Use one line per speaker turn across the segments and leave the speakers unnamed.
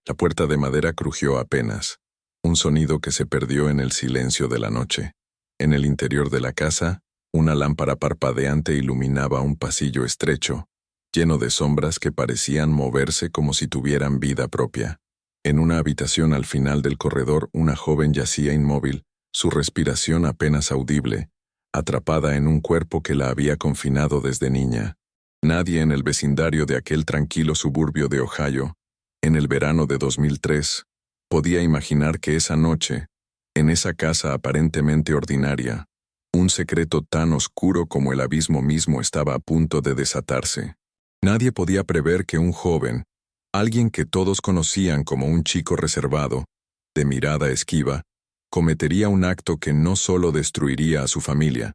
La puerta de madera crujió apenas, un sonido que se perdió en el silencio de la noche. En el interior de la casa, una lámpara parpadeante iluminaba un pasillo estrecho, lleno de sombras que parecían moverse como si tuvieran vida propia. En una habitación al final del corredor, una joven yacía inmóvil, su respiración apenas audible, atrapada en un cuerpo que la había confinado desde niña. Nadie en el vecindario de aquel tranquilo suburbio de Ohio, en el verano de 2003, podía imaginar que esa noche, en esa casa aparentemente ordinaria, un secreto tan oscuro como el abismo mismo estaba a punto de desatarse. Nadie podía prever que un joven, alguien que todos conocían como un chico reservado, de mirada esquiva, cometería un acto que no solo destruiría a su familia,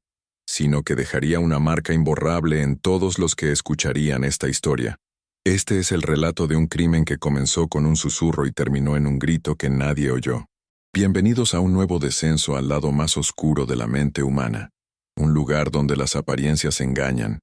sino que dejaría una marca imborrable en todos los que escucharían esta historia. Este es el relato de un crimen que comenzó con un susurro y terminó en un grito que nadie oyó. Bienvenidos a un nuevo descenso al lado más oscuro de la mente humana, un lugar donde las apariencias engañan,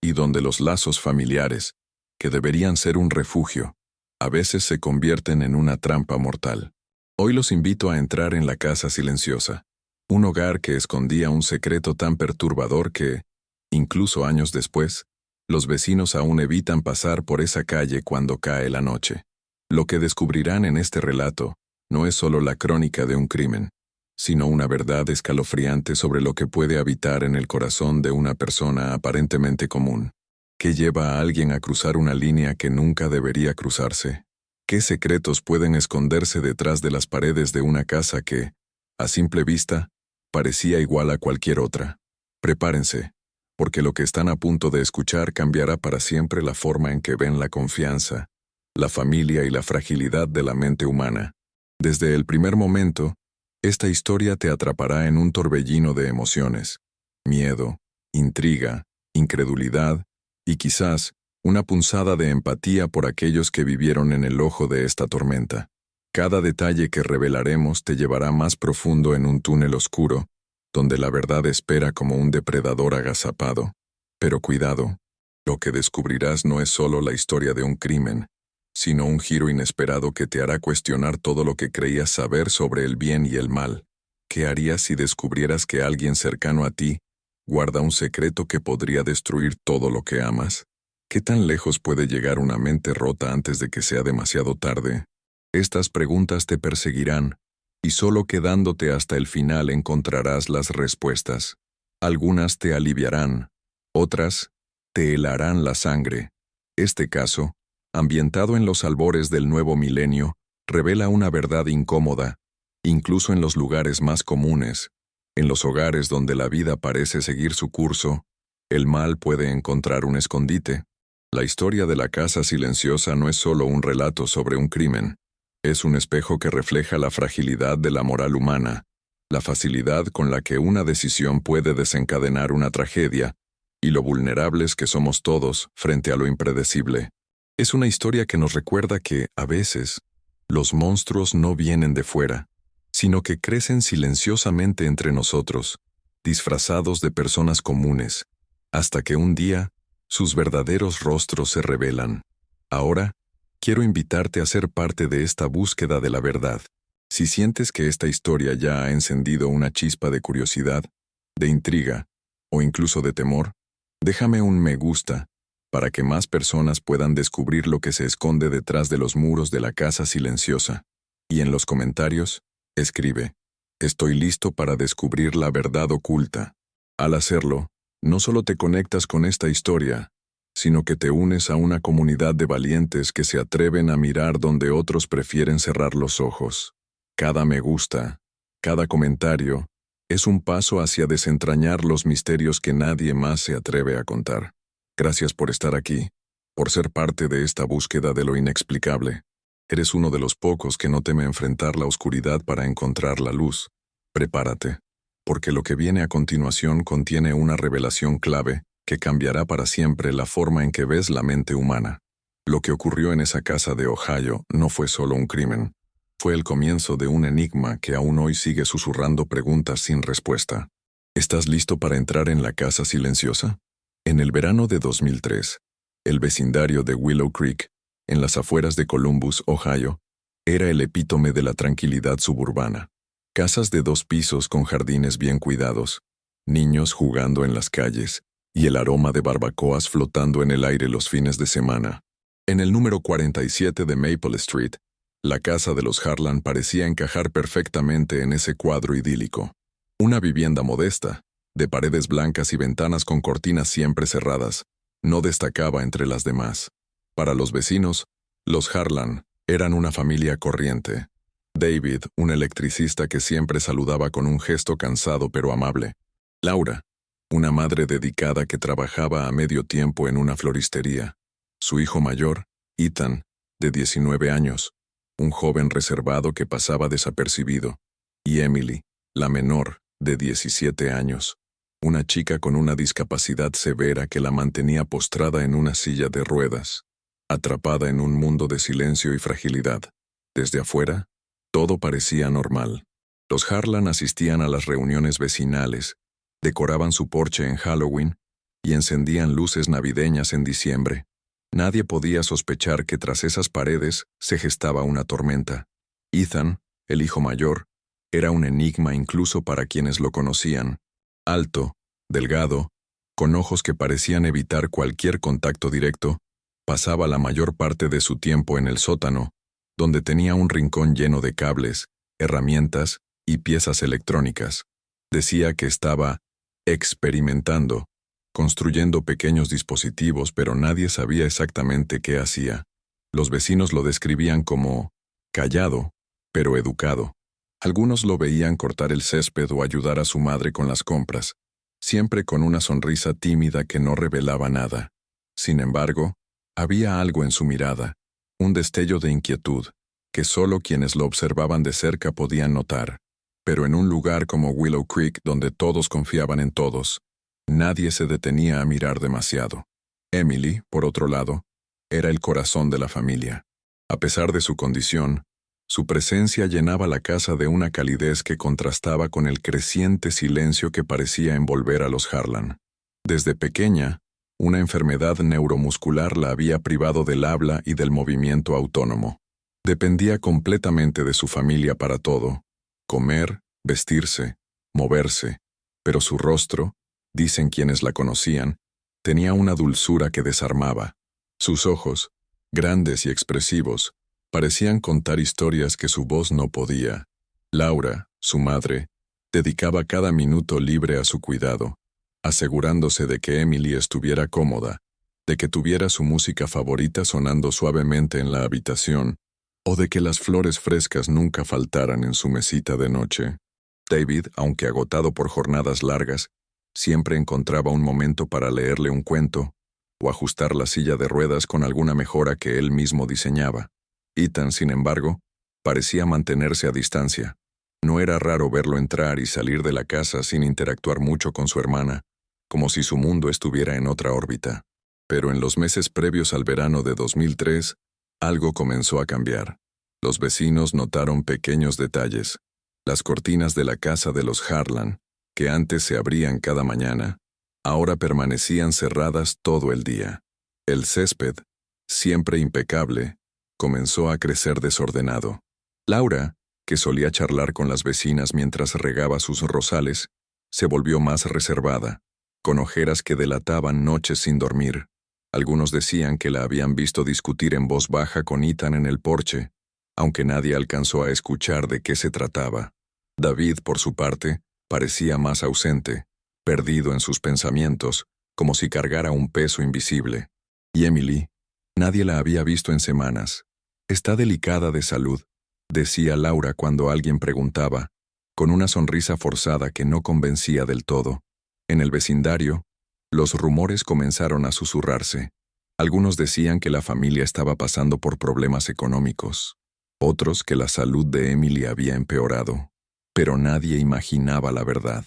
y donde los lazos familiares, que deberían ser un refugio, a veces se convierten en una trampa mortal. Hoy los invito a entrar en la casa silenciosa, un hogar que escondía un secreto tan perturbador que, incluso años después, los vecinos aún evitan pasar por esa calle cuando cae la noche. Lo que descubrirán en este relato no es solo la crónica de un crimen, sino una verdad escalofriante sobre lo que puede habitar en el corazón de una persona aparentemente común. ¿Qué lleva a alguien a cruzar una línea que nunca debería cruzarse? ¿Qué secretos pueden esconderse detrás de las paredes de una casa que, a simple vista, parecía igual a cualquier otra? Prepárense, porque lo que están a punto de escuchar cambiará para siempre la forma en que ven la confianza, la familia y la fragilidad de la mente humana. Desde el primer momento, esta historia te atrapará en un torbellino de emociones, miedo, intriga, incredulidad y quizás una punzada de empatía por aquellos que vivieron en el ojo de esta tormenta. Cada detalle que revelaremos te llevará más profundo en un túnel oscuro, donde la verdad espera como un depredador agazapado. Pero cuidado, lo que descubrirás no es solo la historia de un crimen, sino un giro inesperado que te hará cuestionar todo lo que creías saber sobre el bien y el mal. ¿Qué harías si descubrieras que alguien cercano a ti guarda un secreto que podría destruir todo lo que amas? ¿Qué tan lejos puede llegar una mente rota antes de que sea demasiado tarde? Estas preguntas te perseguirán, y solo quedándote hasta el final encontrarás las respuestas. Algunas te aliviarán, otras te helarán la sangre. Este caso, ambientado en los albores del nuevo milenio, revela una verdad incómoda, incluso en los lugares más comunes, en los hogares donde la vida parece seguir su curso, el mal puede encontrar un escondite. La historia de la casa silenciosa no es solo un relato sobre un crimen, es un espejo que refleja la fragilidad de la moral humana, la facilidad con la que una decisión puede desencadenar una tragedia, y lo vulnerables que somos todos frente a lo impredecible. Es una historia que nos recuerda que, a veces, los monstruos no vienen de fuera, sino que crecen silenciosamente entre nosotros, disfrazados de personas comunes, hasta que un día, sus verdaderos rostros se revelan. Ahora, quiero invitarte a ser parte de esta búsqueda de la verdad. Si sientes que esta historia ya ha encendido una chispa de curiosidad, de intriga, o incluso de temor, déjame un me gusta, para que más personas puedan descubrir lo que se esconde detrás de los muros de la casa silenciosa. Y en los comentarios, escribe: estoy listo para descubrir la verdad oculta. Al hacerlo, no solo te conectas con esta historia, sino que te unes a una comunidad de valientes que se atreven a mirar donde otros prefieren cerrar los ojos. Cada me gusta, cada comentario, es un paso hacia desentrañar los misterios que nadie más se atreve a contar. Gracias por estar aquí, por ser parte de esta búsqueda de lo inexplicable. Eres uno de los pocos que no teme enfrentar la oscuridad para encontrar la luz. Prepárate, porque lo que viene a continuación contiene una revelación clave que cambiará para siempre la forma en que ves la mente humana. Lo que ocurrió en esa casa de Ohio no fue solo un crimen. Fue el comienzo de un enigma que aún hoy sigue susurrando preguntas sin respuesta. ¿Estás listo para entrar en la casa silenciosa? En el verano de 2003, el vecindario de Willow Creek, en las afueras de Columbus, Ohio, Era el epítome de la tranquilidad suburbana. Casas de 2 pisos con jardines bien cuidados, niños jugando en las calles y el aroma de barbacoas flotando en el aire los fines de semana. En el número 47 de Maple Street, la casa de los Harlan parecía encajar perfectamente en ese cuadro idílico. Una vivienda modesta, de paredes blancas y ventanas con cortinas siempre cerradas, no destacaba entre las demás. Para los vecinos, los Harlan eran una familia corriente. David, un electricista que siempre saludaba con un gesto cansado pero amable. Laura, una madre dedicada que trabajaba a medio tiempo en una floristería. Su hijo mayor, Ethan, de 19 años, un joven reservado que pasaba desapercibido. Y Emily, la menor, de 17 años, una chica con una discapacidad severa que la mantenía postrada en una silla de ruedas, atrapada en un mundo de silencio y fragilidad. Desde afuera, todo parecía normal. Los Harlan asistían a las reuniones vecinales, decoraban su porche en Halloween y encendían luces navideñas en diciembre. Nadie podía sospechar que tras esas paredes se gestaba una tormenta. Ethan, el hijo mayor, era un enigma incluso para quienes lo conocían. Alto, delgado, con ojos que parecían evitar cualquier contacto directo, pasaba la mayor parte de su tiempo en el sótano, donde tenía un rincón lleno de cables, herramientas y piezas electrónicas. Decía que estaba experimentando, construyendo pequeños dispositivos, pero nadie sabía exactamente qué hacía. Los vecinos lo describían como callado, pero educado. Algunos lo veían cortar el césped o ayudar a su madre con las compras, siempre con una sonrisa tímida que no revelaba nada. Sin embargo, había algo en su mirada, un destello de inquietud, que solo quienes lo observaban de cerca podían notar. Pero en un lugar como Willow Creek, donde todos confiaban en todos, nadie se detenía a mirar demasiado. Emily, por otro lado, era el corazón de la familia. A pesar de su condición, su presencia llenaba la casa de una calidez que contrastaba con el creciente silencio que parecía envolver a los Harlan. Desde pequeña, una enfermedad neuromuscular la había privado del habla y del movimiento autónomo. Dependía completamente de su familia para todo: comer, vestirse, moverse, pero su rostro, dicen quienes la conocían, tenía una dulzura que desarmaba. Sus ojos, grandes y expresivos, parecían contar historias que su voz no podía. Laura, su madre, dedicaba cada minuto libre a su cuidado, asegurándose de que Emily estuviera cómoda, de que tuviera su música favorita sonando suavemente en la habitación, o de que las flores frescas nunca faltaran en su mesita de noche. David, aunque agotado por jornadas largas, siempre encontraba un momento para leerle un cuento o ajustar la silla de ruedas con alguna mejora que él mismo diseñaba. Ethan, sin embargo, parecía mantenerse a distancia. No era raro verlo entrar y salir de la casa sin interactuar mucho con su hermana, como si su mundo estuviera en otra órbita. Pero en los meses previos al verano de 2003, algo comenzó a cambiar. Los vecinos notaron pequeños detalles. Las cortinas de la casa de los Harlan, que antes se abrían cada mañana, ahora permanecían cerradas todo el día. El césped, siempre impecable, comenzó a crecer desordenado. Laura, que solía charlar con las vecinas mientras regaba sus rosales, se volvió más reservada, con ojeras que delataban noches sin dormir. Algunos decían que la habían visto discutir en voz baja con Ethan en el porche, aunque nadie alcanzó a escuchar de qué se trataba. David, por su parte, parecía más ausente, perdido en sus pensamientos, como si cargara un peso invisible. Y Emily, nadie la había visto en semanas. «Está delicada de salud», decía Laura cuando alguien preguntaba, con una sonrisa forzada que no convencía del todo. En el vecindario, los rumores comenzaron a susurrarse. Algunos decían que la familia estaba pasando por problemas económicos, otros que la salud de Emily había empeorado. Pero nadie imaginaba la verdad.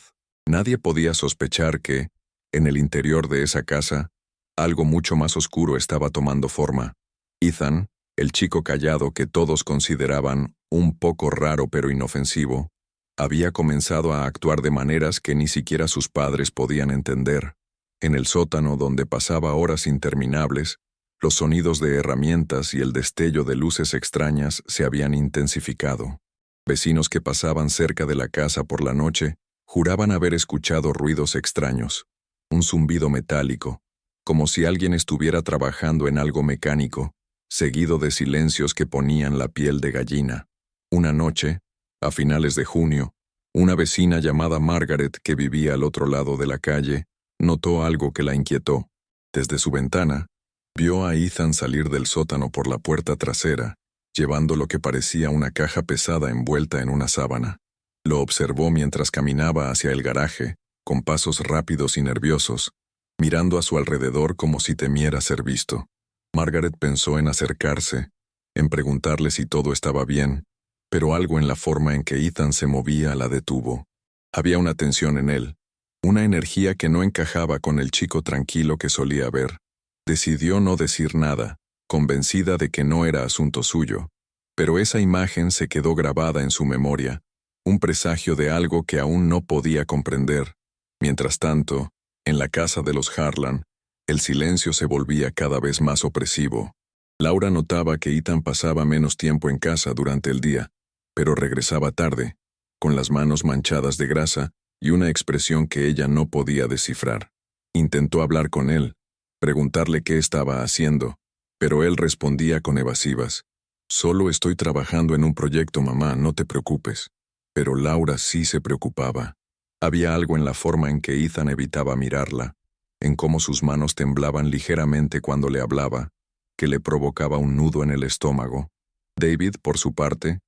Nadie podía sospechar que, en el interior de esa casa, algo mucho más oscuro estaba tomando forma. Ethan, el chico callado que todos consideraban un poco raro pero inofensivo, había comenzado a actuar de maneras que ni siquiera sus padres podían entender. En el sótano, donde pasaba horas interminables, Los sonidos de herramientas y el destello de luces extrañas se habían intensificado. Vecinos que pasaban cerca de la casa por la noche juraban haber escuchado ruidos extraños, un zumbido metálico, como si alguien estuviera trabajando en algo mecánico, seguido de silencios que ponían la piel de gallina. Una noche, a finales de junio, una vecina llamada Margaret, que vivía al otro lado de la calle, notó algo que la inquietó. Desde su ventana, vio a Ethan salir del sótano por la puerta trasera, llevando lo que parecía una caja pesada envuelta en una sábana. Lo observó mientras caminaba hacia el garaje, con pasos rápidos y nerviosos, mirando a su alrededor como si temiera ser visto. Margaret pensó en acercarse, en preguntarle si todo estaba bien, pero algo en la forma en que Ethan se movía la detuvo. Había una tensión en él, una energía que no encajaba con el chico tranquilo que solía ver. Decidió no decir nada, convencida de que no era asunto suyo, pero esa imagen se quedó grabada en su memoria, un presagio de algo que aún no podía comprender. Mientras tanto, en la casa de los Harlan, el silencio se volvía cada vez más opresivo. Laura notaba que Ethan pasaba menos tiempo en casa durante el día, pero regresaba tarde, con las manos manchadas de grasa y una expresión que ella no podía descifrar. Intentó hablar con él, preguntarle qué estaba haciendo, pero él respondía con evasivas. «Solo estoy trabajando en un proyecto, mamá, no te preocupes». Pero Laura sí se preocupaba. Había algo en la forma en que Ethan evitaba mirarla, en cómo sus manos temblaban ligeramente cuando le hablaba, que le provocaba un nudo en el estómago. David, por su parte,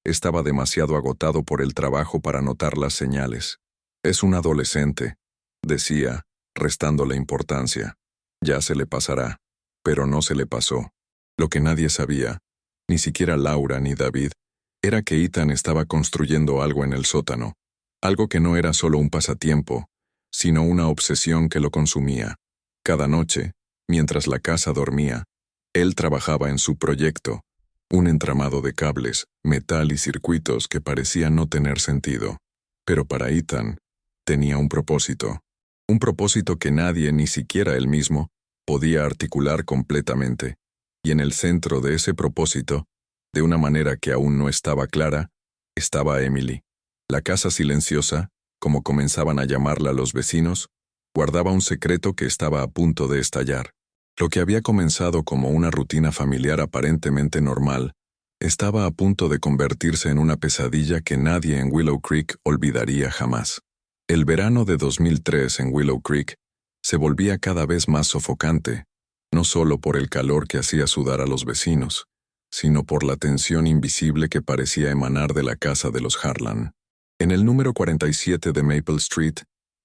estaba demasiado agotado por el trabajo para notar las señales. «Es un adolescente», decía, restándole importancia. «Ya se le pasará». Pero no se le pasó. Lo que nadie sabía, ni siquiera Laura ni David, era que Ethan estaba construyendo algo en el sótano, algo que no era solo un pasatiempo, sino una obsesión que lo consumía. Cada noche, mientras la casa dormía, él trabajaba en su proyecto, un entramado de cables, metal y circuitos que parecía no tener sentido. Pero para Ethan, tenía un propósito que nadie, ni siquiera él mismo, podía articular completamente. Y en el centro de ese propósito, de una manera que aún no estaba clara, estaba Emily. La casa silenciosa, como comenzaban a llamarla los vecinos, guardaba un secreto que estaba a punto de estallar. Lo que había comenzado como una rutina familiar aparentemente normal, estaba a punto de convertirse en una pesadilla que nadie en Willow Creek olvidaría jamás. El verano de 2003 en Willow Creek se volvía cada vez más sofocante, no solo por el calor que hacía sudar a los vecinos, sino por la tensión invisible que parecía emanar de la casa de los Harlan. En el número 47 de Maple Street,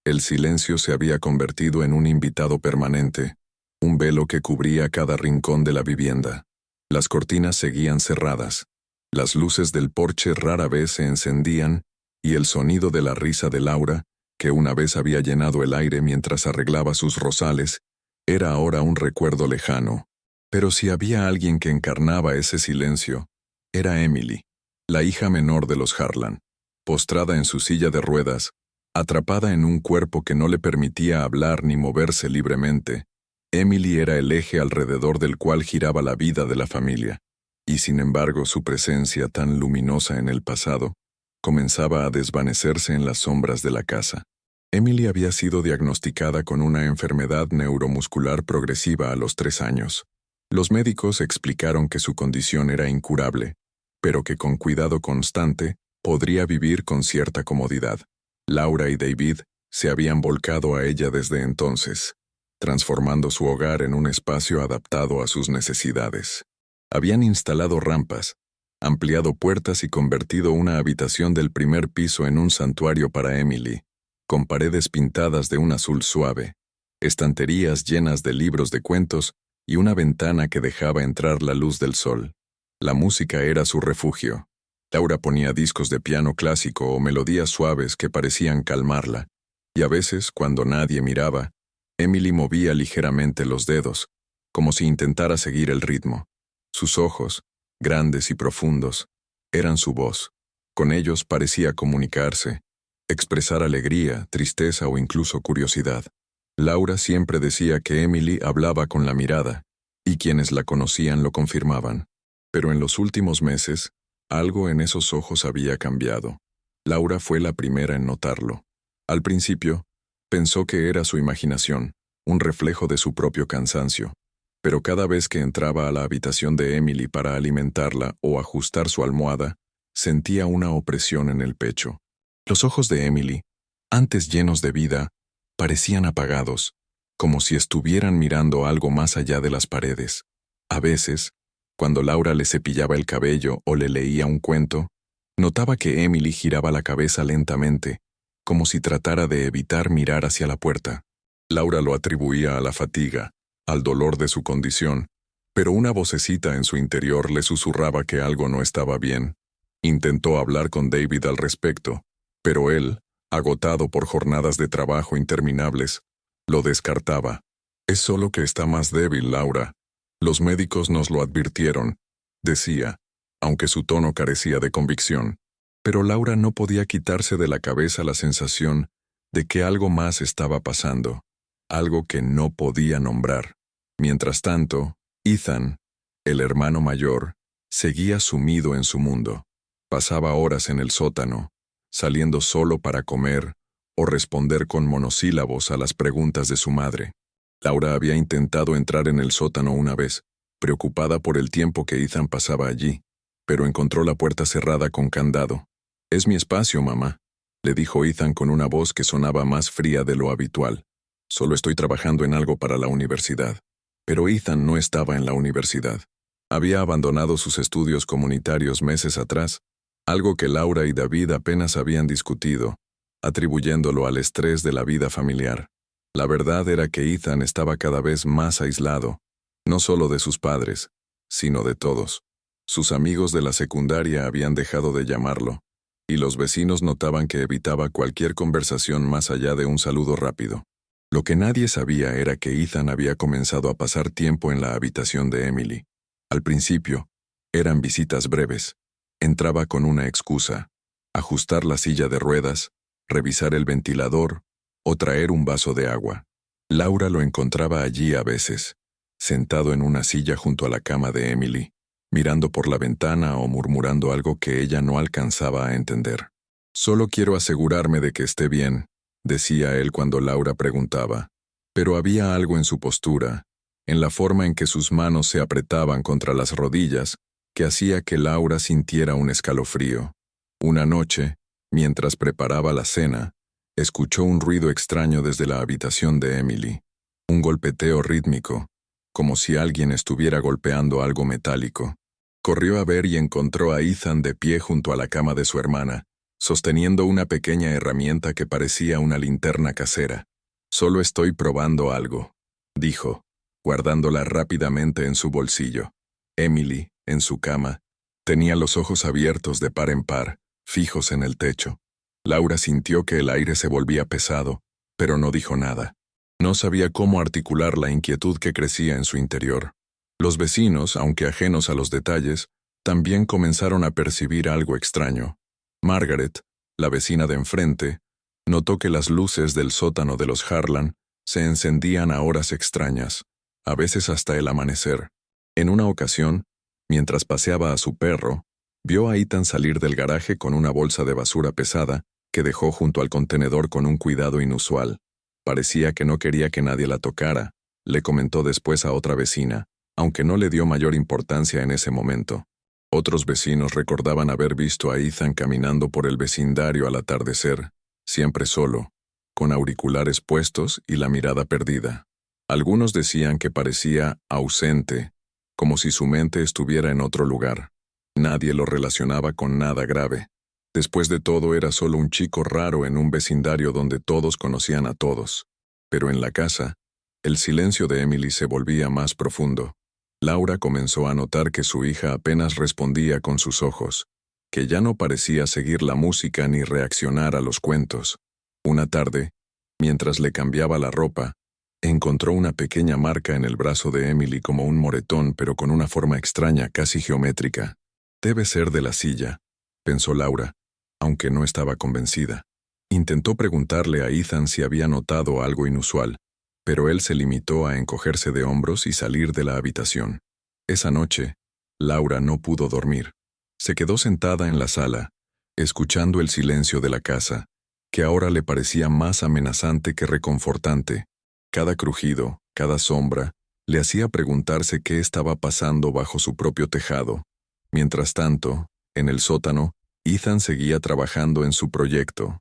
el silencio se había convertido en un invitado permanente, un velo que cubría cada rincón de la vivienda. Las cortinas seguían cerradas, las luces del porche rara vez se encendían, y el sonido de la risa de Laura, que una vez había llenado el aire mientras arreglaba sus rosales, era ahora un recuerdo lejano. Pero si había alguien que encarnaba ese silencio, era Emily, la hija menor de los Harlan, postrada en su silla de ruedas, atrapada en un cuerpo que no le permitía hablar ni moverse libremente. Emily era el eje alrededor del cual giraba la vida de la familia, y sin embargo su presencia tan luminosa en el pasado comenzaba a desvanecerse en las sombras de la casa. Emily había sido diagnosticada con una enfermedad neuromuscular progresiva a los 3 años. Los médicos explicaron que su condición era incurable, pero que con cuidado constante podría vivir con cierta comodidad. Laura y David se habían volcado a ella desde entonces, transformando su hogar en un espacio adaptado a sus necesidades. Habían instalado rampas, ampliado puertas y convertido una habitación del primer piso en un santuario para Emily, con paredes pintadas de un azul suave, estanterías llenas de libros de cuentos y una ventana que dejaba entrar la luz del sol. La música era su refugio. Laura ponía discos de piano clásico o melodías suaves que parecían calmarla, y a veces, cuando nadie miraba, Emily movía ligeramente los dedos, como si intentara seguir el ritmo. Sus ojos, grandes y profundos, eran su voz. Con ellos parecía comunicarse, expresar alegría, tristeza o incluso curiosidad. Laura siempre decía que Emily hablaba con la mirada, y quienes la conocían lo confirmaban. Pero en los últimos meses, algo en esos ojos había cambiado. Laura fue la primera en notarlo. Al principio, pensó que era su imaginación, un reflejo de su propio cansancio. Pero cada vez que entraba a la habitación de Emily para alimentarla o ajustar su almohada, sentía una opresión en el pecho. Los ojos de Emily, antes llenos de vida, parecían apagados, como si estuvieran mirando algo más allá de las paredes. A veces, cuando Laura le cepillaba el cabello o le leía un cuento, notaba que Emily giraba la cabeza lentamente, como si tratara de evitar mirar hacia la puerta. Laura lo atribuía a la fatiga, al dolor de su condición, pero una vocecita en su interior le susurraba que algo no estaba bien. Intentó hablar con David al respecto, pero él, agotado por jornadas de trabajo interminables, lo descartaba. «Es solo que está más débil, Laura. Los médicos nos lo advirtieron», decía, aunque su tono carecía de convicción. Pero Laura no podía quitarse de la cabeza la sensación de que algo más estaba pasando, algo que no podía nombrar. Mientras tanto, Ethan, el hermano mayor, seguía sumido en su mundo. Pasaba horas en el sótano, saliendo solo para comer o responder con monosílabos a las preguntas de su madre. Laura había intentado entrar en el sótano una vez, preocupada por el tiempo que Ethan pasaba allí, pero encontró la puerta cerrada con candado. «Es mi espacio, mamá», le dijo Ethan con una voz que sonaba más fría de lo habitual. «Solo estoy trabajando en algo para la universidad». Pero Ethan no estaba en la universidad. Había abandonado sus estudios comunitarios meses atrás, algo que Laura y David apenas habían discutido, atribuyéndolo al estrés de la vida familiar. La verdad era que Ethan estaba cada vez más aislado, no solo de sus padres, sino de todos. Sus amigos de la secundaria habían dejado de llamarlo, y los vecinos notaban que evitaba cualquier conversación más allá de un saludo rápido. Lo que nadie sabía era que Ethan había comenzado a pasar tiempo en la habitación de Emily. Al principio, eran visitas breves. Entraba con una excusa: ajustar la silla de ruedas, revisar el ventilador o traer un vaso de agua. Laura lo encontraba allí a veces, sentado en una silla junto a la cama de Emily, mirando por la ventana o murmurando algo que ella no alcanzaba a entender. «Solo quiero asegurarme de que esté bien», decía él cuando Laura preguntaba, pero había algo en su postura, en la forma en que sus manos se apretaban contra las rodillas, que hacía que Laura sintiera un escalofrío. Una noche, mientras preparaba la cena, escuchó un ruido extraño desde la habitación de Emily, un golpeteo rítmico, como si alguien estuviera golpeando algo metálico. Corrió a ver y encontró a Ethan de pie junto a la cama de su hermana, sosteniendo una pequeña herramienta que parecía una linterna casera. «Solo estoy probando algo», dijo, guardándola rápidamente en su bolsillo. Emily, en su cama, tenía los ojos abiertos de par en par, fijos en el techo. Laura sintió que el aire se volvía pesado, pero no dijo nada. No sabía cómo articular la inquietud que crecía en su interior. Los vecinos, aunque ajenos a los detalles, también comenzaron a percibir algo extraño. Margaret, la vecina de enfrente, notó que las luces del sótano de los Harlan se encendían a horas extrañas, a veces hasta el amanecer. En una ocasión, mientras paseaba a su perro, vio a Ethan salir del garaje con una bolsa de basura pesada que dejó junto al contenedor con un cuidado inusual. Parecía que no quería que nadie la tocara, le comentó después a otra vecina, aunque no le dio mayor importancia en ese momento. Otros vecinos recordaban haber visto a Ethan caminando por el vecindario al atardecer, siempre solo, con auriculares puestos y la mirada perdida. Algunos decían que parecía ausente, como si su mente estuviera en otro lugar. Nadie lo relacionaba con nada grave. Después de todo, era solo un chico raro en un vecindario donde todos conocían a todos. Pero en la casa, el silencio de Emily se volvía más profundo. Laura comenzó a notar que su hija apenas respondía con sus ojos, que ya no parecía seguir la música ni reaccionar a los cuentos. Una tarde, mientras le cambiaba la ropa, encontró una pequeña marca en el brazo de Emily, como un moretón, pero con una forma extraña, casi geométrica. «Debe ser de la silla», pensó Laura, aunque no estaba convencida. Intentó preguntarle a Ethan si había notado algo inusual, pero él se limitó a encogerse de hombros y salir de la habitación. Esa noche, Laura no pudo dormir. Se quedó sentada en la sala, escuchando el silencio de la casa, que ahora le parecía más amenazante que reconfortante. Cada crujido, cada sombra, le hacía preguntarse qué estaba pasando bajo su propio tejado. Mientras tanto, en el sótano, Ethan seguía trabajando en su proyecto.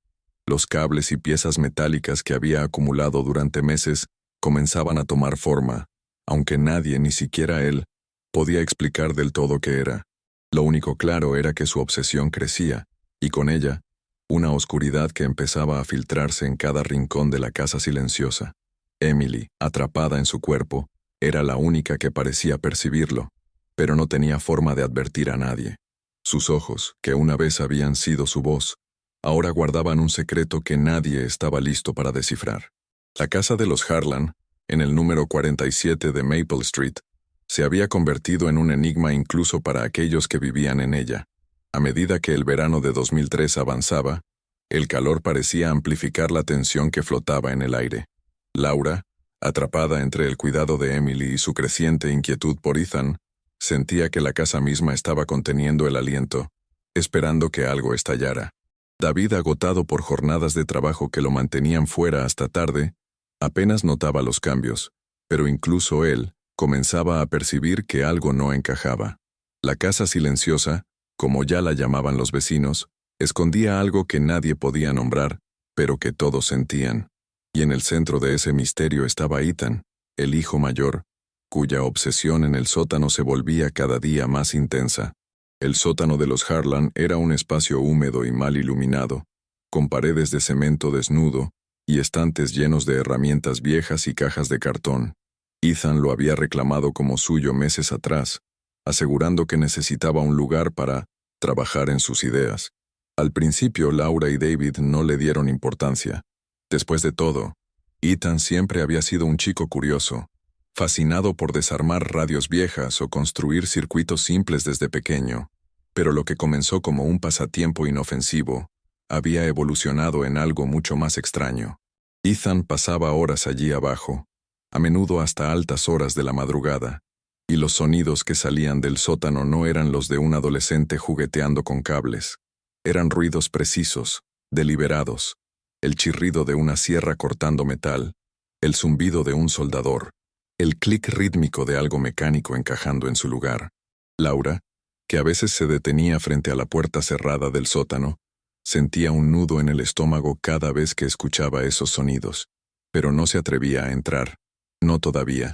Los cables y piezas metálicas que había acumulado durante meses comenzaban a tomar forma, aunque nadie, ni siquiera él, podía explicar del todo qué era. Lo único claro era que su obsesión crecía, y con ella, una oscuridad que empezaba a filtrarse en cada rincón de la casa silenciosa. Emily, atrapada en su cuerpo, era la única que parecía percibirlo, pero no tenía forma de advertir a nadie. Sus ojos, que una vez habían sido su voz, ahora guardaban un secreto que nadie estaba listo para descifrar. La casa de los Harlan, en el número 47 de Maple Street, se había convertido en un enigma incluso para aquellos que vivían en ella. A medida que el verano de 2003 avanzaba, el calor parecía amplificar la tensión que flotaba en el aire. Laura, atrapada entre el cuidado de Emily y su creciente inquietud por Ethan, sentía que la casa misma estaba conteniendo el aliento, esperando que algo estallara. David, agotado por jornadas de trabajo que lo mantenían fuera hasta tarde, apenas notaba los cambios, pero incluso él comenzaba a percibir que algo no encajaba. La casa silenciosa, como ya la llamaban los vecinos, escondía algo que nadie podía nombrar, pero que todos sentían. Y en el centro de ese misterio estaba Ethan, el hijo mayor, cuya obsesión en el sótano se volvía cada día más intensa. El sótano de los Harlan era un espacio húmedo y mal iluminado, con paredes de cemento desnudo y estantes llenos de herramientas viejas y cajas de cartón. Ethan lo había reclamado como suyo meses atrás, asegurando que necesitaba un lugar para trabajar en sus ideas. Al principio, Laura y David no le dieron importancia. Después de todo, Ethan siempre había sido un chico curioso, fascinado por desarmar radios viejas o construir circuitos simples desde pequeño. Pero lo que comenzó como un pasatiempo inofensivo había evolucionado en algo mucho más extraño. Ethan pasaba horas allí abajo, a menudo hasta altas horas de la madrugada, y los sonidos que salían del sótano no eran los de un adolescente jugueteando con cables. Eran ruidos precisos, deliberados, el chirrido de una sierra cortando metal, el zumbido de un soldador, el clic rítmico de algo mecánico encajando en su lugar. Laura, que a veces se detenía frente a la puerta cerrada del sótano, sentía un nudo en el estómago cada vez que escuchaba esos sonidos, pero no se atrevía a entrar. No todavía.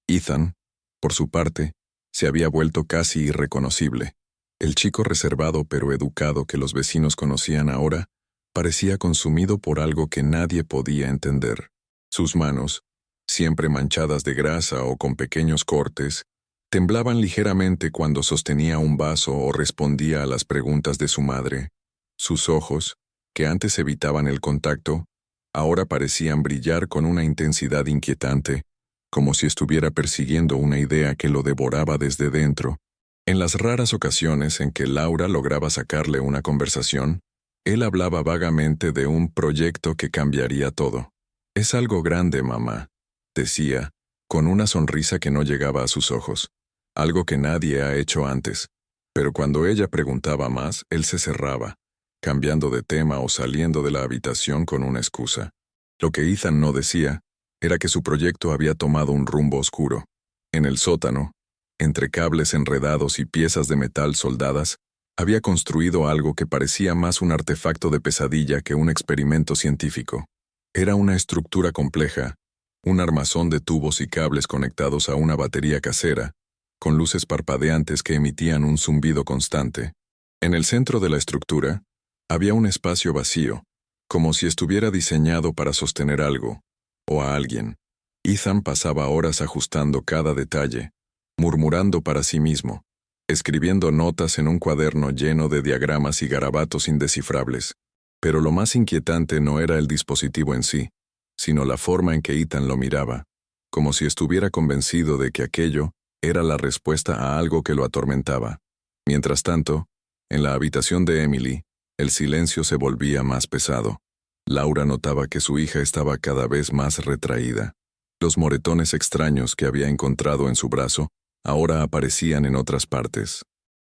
Ethan, por su parte, se había vuelto casi irreconocible. El chico reservado pero educado que los vecinos conocían ahora parecía consumido por algo que nadie podía entender. Sus manos, siempre manchadas de grasa o con pequeños cortes, temblaban ligeramente cuando sostenía un vaso o respondía a las preguntas de su madre. Sus ojos, que antes evitaban el contacto, ahora parecían brillar con una intensidad inquietante, como si estuviera persiguiendo una idea que lo devoraba desde dentro. En las raras ocasiones en que Laura lograba sacarle una conversación, él hablaba vagamente de un proyecto que cambiaría todo. «Es algo grande, mamá», decía, con una sonrisa que no llegaba a sus ojos. Algo que nadie ha hecho antes. Pero cuando ella preguntaba más, él se cerraba, cambiando de tema o saliendo de la habitación con una excusa. Lo que Ethan no decía era que su proyecto había tomado un rumbo oscuro. En el sótano, entre cables enredados y piezas de metal soldadas, había construido algo que parecía más un artefacto de pesadilla que un experimento científico. Era una estructura compleja, un armazón de tubos y cables conectados a una batería casera, con luces parpadeantes que emitían un zumbido constante. En el centro de la estructura, había un espacio vacío, como si estuviera diseñado para sostener algo, o a alguien. Ethan pasaba horas ajustando cada detalle, murmurando para sí mismo, escribiendo notas en un cuaderno lleno de diagramas y garabatos indescifrables. Pero lo más inquietante no era el dispositivo en sí, sino la forma en que Ethan lo miraba, como si estuviera convencido de que aquello era la respuesta a algo que lo atormentaba. Mientras tanto, en la habitación de Emily, el silencio se volvía más pesado. Laura notaba que su hija estaba cada vez más retraída. Los moretones extraños que había encontrado en su brazo ahora aparecían en otras partes.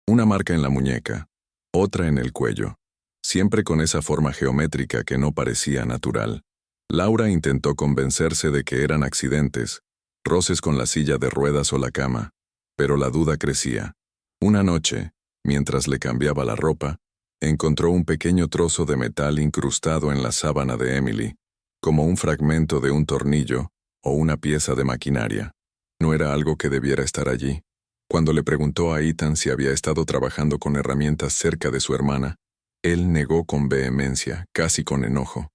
Una marca en la muñeca, otra en el cuello, siempre con esa forma geométrica que no parecía natural. Laura intentó convencerse de que eran accidentes, roces con la silla de ruedas o la cama, pero la duda crecía. Una noche, mientras le cambiaba la ropa, encontró un pequeño trozo de metal incrustado en la sábana de Emily, como un fragmento de un tornillo o una pieza de maquinaria. No era algo que debiera estar allí. Cuando le preguntó a Ethan si había estado trabajando con herramientas cerca de su hermana, él negó con vehemencia, casi con enojo.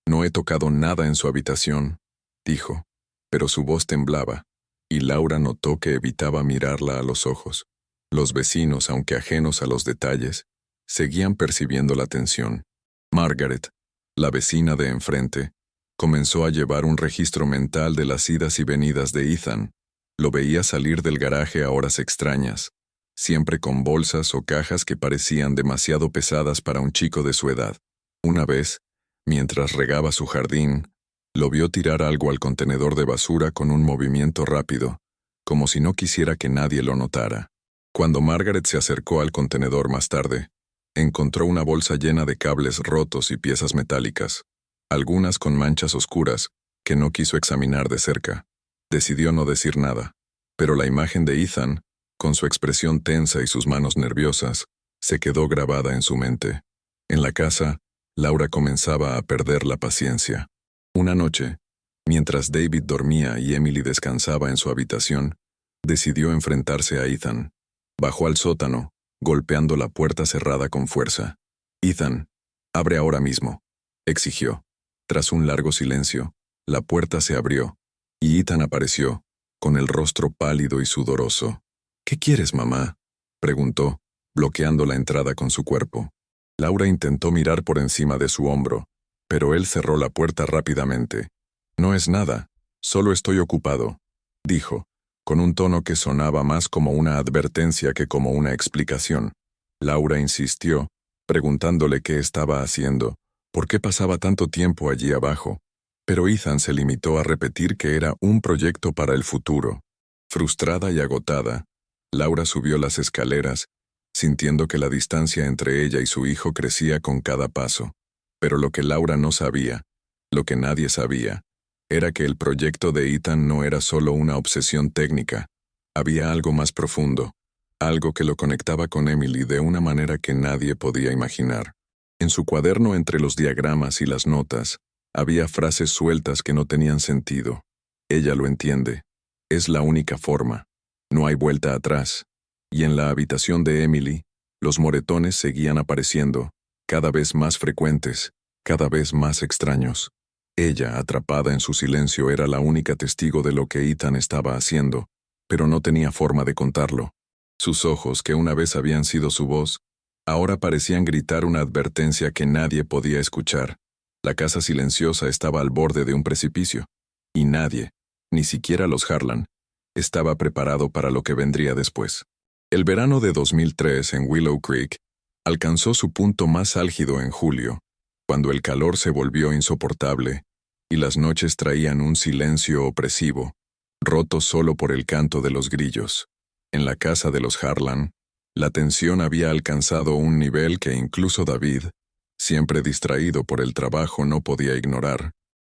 «No he tocado nada en su habitación», dijo, pero su voz temblaba, y Laura notó que evitaba mirarla a los ojos. Los vecinos, aunque ajenos a los detalles, seguían percibiendo la tensión. Margaret, la vecina de enfrente, comenzó a llevar un registro mental de las idas y venidas de Ethan. Lo veía salir del garaje a horas extrañas, siempre con bolsas o cajas que parecían demasiado pesadas para un chico de su edad. Una vez, mientras regaba su jardín, lo vio tirar algo al contenedor de basura con un movimiento rápido, como si no quisiera que nadie lo notara. Cuando Margaret se acercó al contenedor más tarde, encontró una bolsa llena de cables rotos y piezas metálicas, algunas con manchas oscuras, que no quiso examinar de cerca. Decidió no decir nada, pero la imagen de Ethan, con su expresión tensa y sus manos nerviosas, se quedó grabada en su mente. En la casa, Laura comenzaba a perder la paciencia. Una noche, mientras David dormía y Emily descansaba en su habitación, decidió enfrentarse a Ethan. Bajó al sótano, golpeando la puerta cerrada con fuerza. «Ethan, abre ahora mismo», exigió. Tras un largo silencio, la puerta se abrió, y Ethan apareció, con el rostro pálido y sudoroso. «¿Qué quieres, mamá?», preguntó, bloqueando la entrada con su cuerpo. Laura intentó mirar por encima de su hombro, pero él cerró la puerta rápidamente. «No es nada, solo estoy ocupado», dijo, con un tono que sonaba más como una advertencia que como una explicación. Laura insistió, preguntándole qué estaba haciendo, por qué pasaba tanto tiempo allí abajo, pero Ethan se limitó a repetir que era un proyecto para el futuro. Frustrada y agotada, Laura subió las escaleras, sintiendo que la distancia entre ella y su hijo crecía con cada paso. Pero lo que Laura no sabía, lo que nadie sabía, era que el proyecto de Ethan no era solo una obsesión técnica. Había algo más profundo, algo que lo conectaba con Emily de una manera que nadie podía imaginar. En su cuaderno, entre los diagramas y las notas, había frases sueltas que no tenían sentido. Ella lo entiende. Es la única forma. No hay vuelta atrás. Y en la habitación de Emily, los moretones seguían apareciendo, cada vez más frecuentes, cada vez más extraños. Ella, atrapada en su silencio, era la única testigo de lo que Ethan estaba haciendo, pero no tenía forma de contarlo. Sus ojos, que una vez habían sido su voz, ahora parecían gritar una advertencia que nadie podía escuchar. La casa silenciosa estaba al borde de un precipicio, y nadie, ni siquiera los Harlan, estaba preparado para lo que vendría después. El verano de 2003 en Willow Creek alcanzó su punto más álgido en julio, cuando el calor se volvió insoportable y las noches traían un silencio opresivo, roto solo por el canto de los grillos. En la casa de los Harlan, la tensión había alcanzado un nivel que incluso David, siempre distraído por el trabajo, no podía ignorar.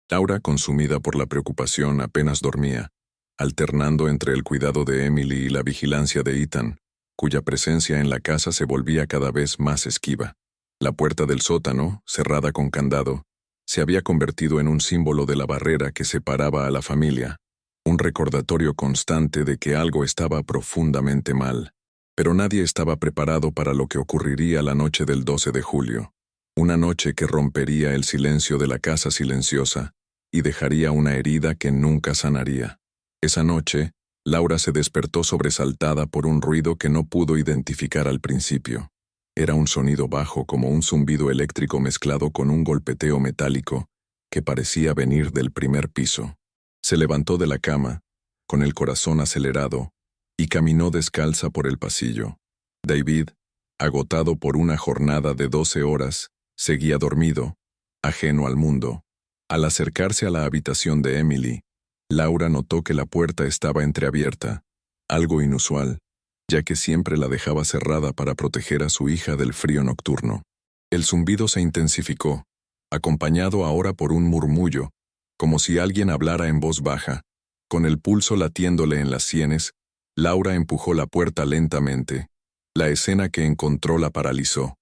Laura, consumida por la preocupación, apenas dormía, alternando entre el cuidado de Emily y la vigilancia de Ethan, cuya presencia en la casa se volvía cada vez más esquiva. La puerta del sótano, cerrada con candado, se había convertido en un símbolo de la barrera que separaba a la familia, un recordatorio constante de que algo estaba profundamente mal. Pero nadie estaba preparado para lo que ocurriría la noche del 12 de julio, una noche que rompería el silencio de la casa silenciosa y dejaría una herida que nunca sanaría. Esa noche, Laura se despertó sobresaltada por un ruido que no pudo identificar al principio. Era un sonido bajo, como un zumbido eléctrico mezclado con un golpeteo metálico que parecía venir del primer piso. Se levantó de la cama, con el corazón acelerado, y caminó descalza por el pasillo. David, agotado por una jornada de 12 horas, seguía dormido, ajeno al mundo. Al acercarse a la habitación de Emily, Laura notó que la puerta estaba entreabierta, algo inusual, ya que siempre la dejaba cerrada para proteger a su hija del frío nocturno. El zumbido se intensificó, acompañado ahora por un murmullo, como si alguien hablara en voz baja. Con el pulso latiéndole en las sienes, Laura empujó la puerta lentamente. La escena que encontró la paralizó.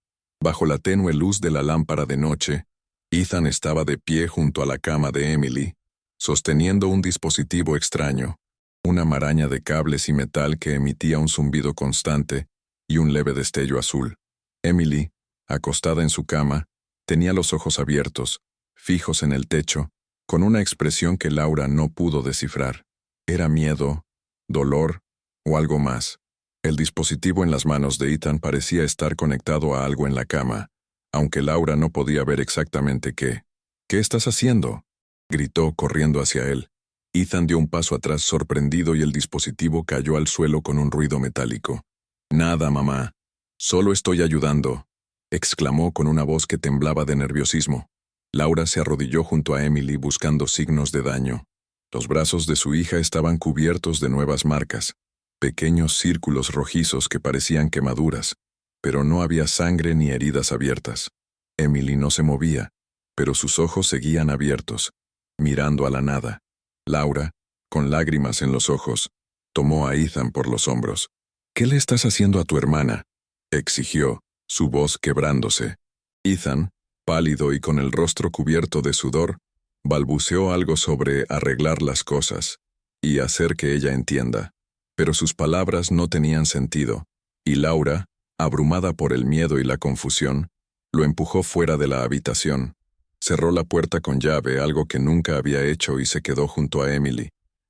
Bajo la tenue luz de la lámpara de noche, Ethan estaba de pie junto a la cama de Emily, sosteniendo un dispositivo extraño, una maraña de cables y metal que emitía un zumbido constante y un leve destello azul. Emily, acostada en su cama, tenía los ojos abiertos, fijos en el techo, con una expresión que Laura no pudo descifrar. ¿Era miedo, dolor o algo más? El dispositivo en las manos de Ethan parecía estar conectado a algo en la cama, aunque Laura no podía ver exactamente qué. «¿Qué estás haciendo?», gritó corriendo hacia él. Ethan dio un paso atrás sorprendido y el dispositivo cayó al suelo con un ruido metálico. «Nada, mamá. Solo estoy ayudando», exclamó con una voz que temblaba de nerviosismo. Laura se arrodilló junto a Emily buscando signos de daño. Los brazos de su hija estaban cubiertos de nuevas marcas, pequeños círculos rojizos que parecían quemaduras, pero no había sangre ni heridas abiertas. Emily no se movía, pero sus ojos seguían abiertos, mirando a la nada. Laura, con lágrimas en los ojos, tomó a Ethan por los hombros. «¿Qué le estás haciendo a tu hermana?», exigió, su voz quebrándose. Ethan, pálido y con el rostro cubierto de sudor, balbuceó algo sobre arreglar las cosas y hacer que ella entienda. Pero sus palabras no tenían sentido, y Laura, abrumada por el miedo y la confusión, lo empujó fuera de la habitación. Cerró la puerta con llave, algo que nunca había hecho, y se quedó junto a Emily,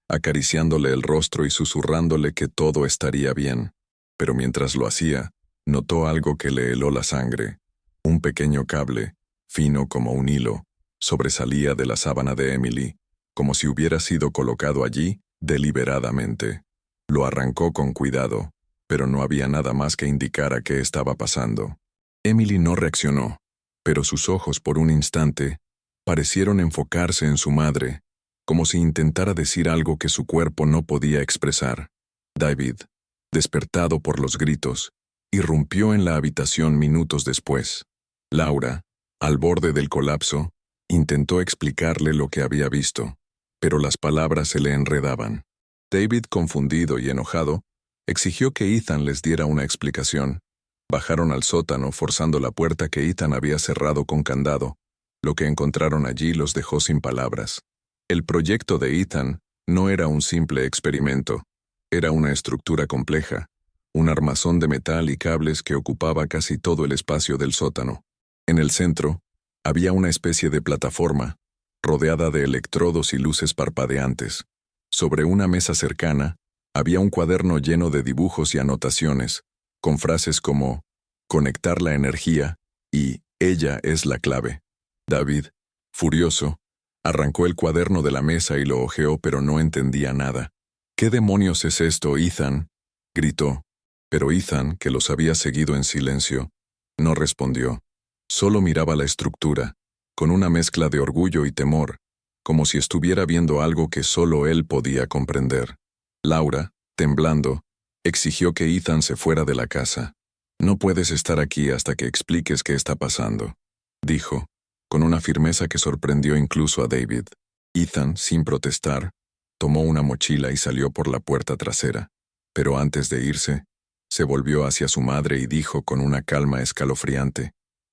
acariciándole el rostro y susurrándole que todo estaría bien. Pero mientras lo hacía, notó algo que le heló la sangre. Un pequeño cable, fino como un hilo, sobresalía de la sábana de Emily, como si hubiera sido colocado allí deliberadamente. Lo arrancó con cuidado, pero no había nada más que indicara qué estaba pasando. Emily no reaccionó, pero sus ojos por un instante parecieron enfocarse en su madre, como si intentara decir algo que su cuerpo no podía expresar. David, despertado por los gritos, irrumpió en la habitación minutos después. Laura, al borde del colapso, intentó explicarle lo que había visto, pero las palabras se le enredaban. David, confundido y enojado, exigió que Ethan les diera una explicación. Bajaron al sótano forzando la puerta que Ethan había cerrado con candado. Lo que encontraron allí los dejó sin palabras. El proyecto de Ethan no era un simple experimento. Era una estructura compleja, un armazón de metal y cables que ocupaba casi todo el espacio del sótano. En el centro, había una especie de plataforma, rodeada de electrodos y luces parpadeantes. Sobre una mesa cercana, había un cuaderno lleno de dibujos y anotaciones, con frases como «conectar la energía» y «ella es la clave». David, furioso, arrancó el cuaderno de la mesa y lo hojeó, pero no entendía nada. «¿Qué demonios es esto, Ethan?», gritó. Pero Ethan, que los había seguido en silencio, no respondió. Solo miraba la estructura, con una mezcla de orgullo y temor, como si estuviera viendo algo que solo él podía comprender. Laura, temblando, exigió que Ethan se fuera de la casa. «No puedes estar aquí hasta que expliques qué está pasando», dijo, con una firmeza que sorprendió incluso a David. Ethan, sin protestar, tomó una mochila y salió por la puerta trasera. Pero antes de irse, se volvió hacia su madre y dijo con una calma escalofriante: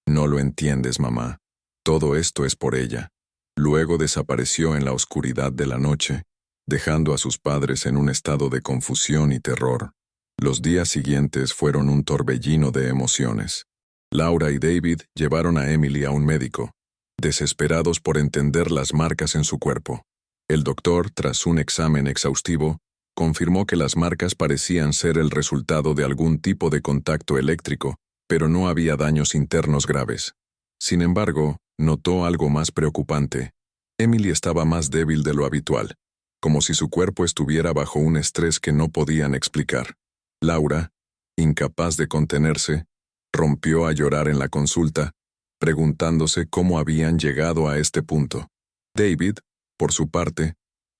«No lo entiendes, mamá. Todo esto es por ella». Luego desapareció en la oscuridad de la noche, dejando a sus padres en un estado de confusión y terror. Los días siguientes fueron un torbellino de emociones. Laura y David llevaron a Emily a un médico, desesperados por entender las marcas en su cuerpo. El doctor, tras un examen exhaustivo, confirmó que las marcas parecían ser el resultado de algún tipo de contacto eléctrico, pero no había daños internos graves. Sin embargo, notó algo más preocupante. Emily estaba más débil de lo habitual, como si su cuerpo estuviera bajo un estrés que no podían explicar. Laura, incapaz de contenerse, rompió a llorar en la consulta, preguntándose cómo habían llegado a este punto. David, por su parte,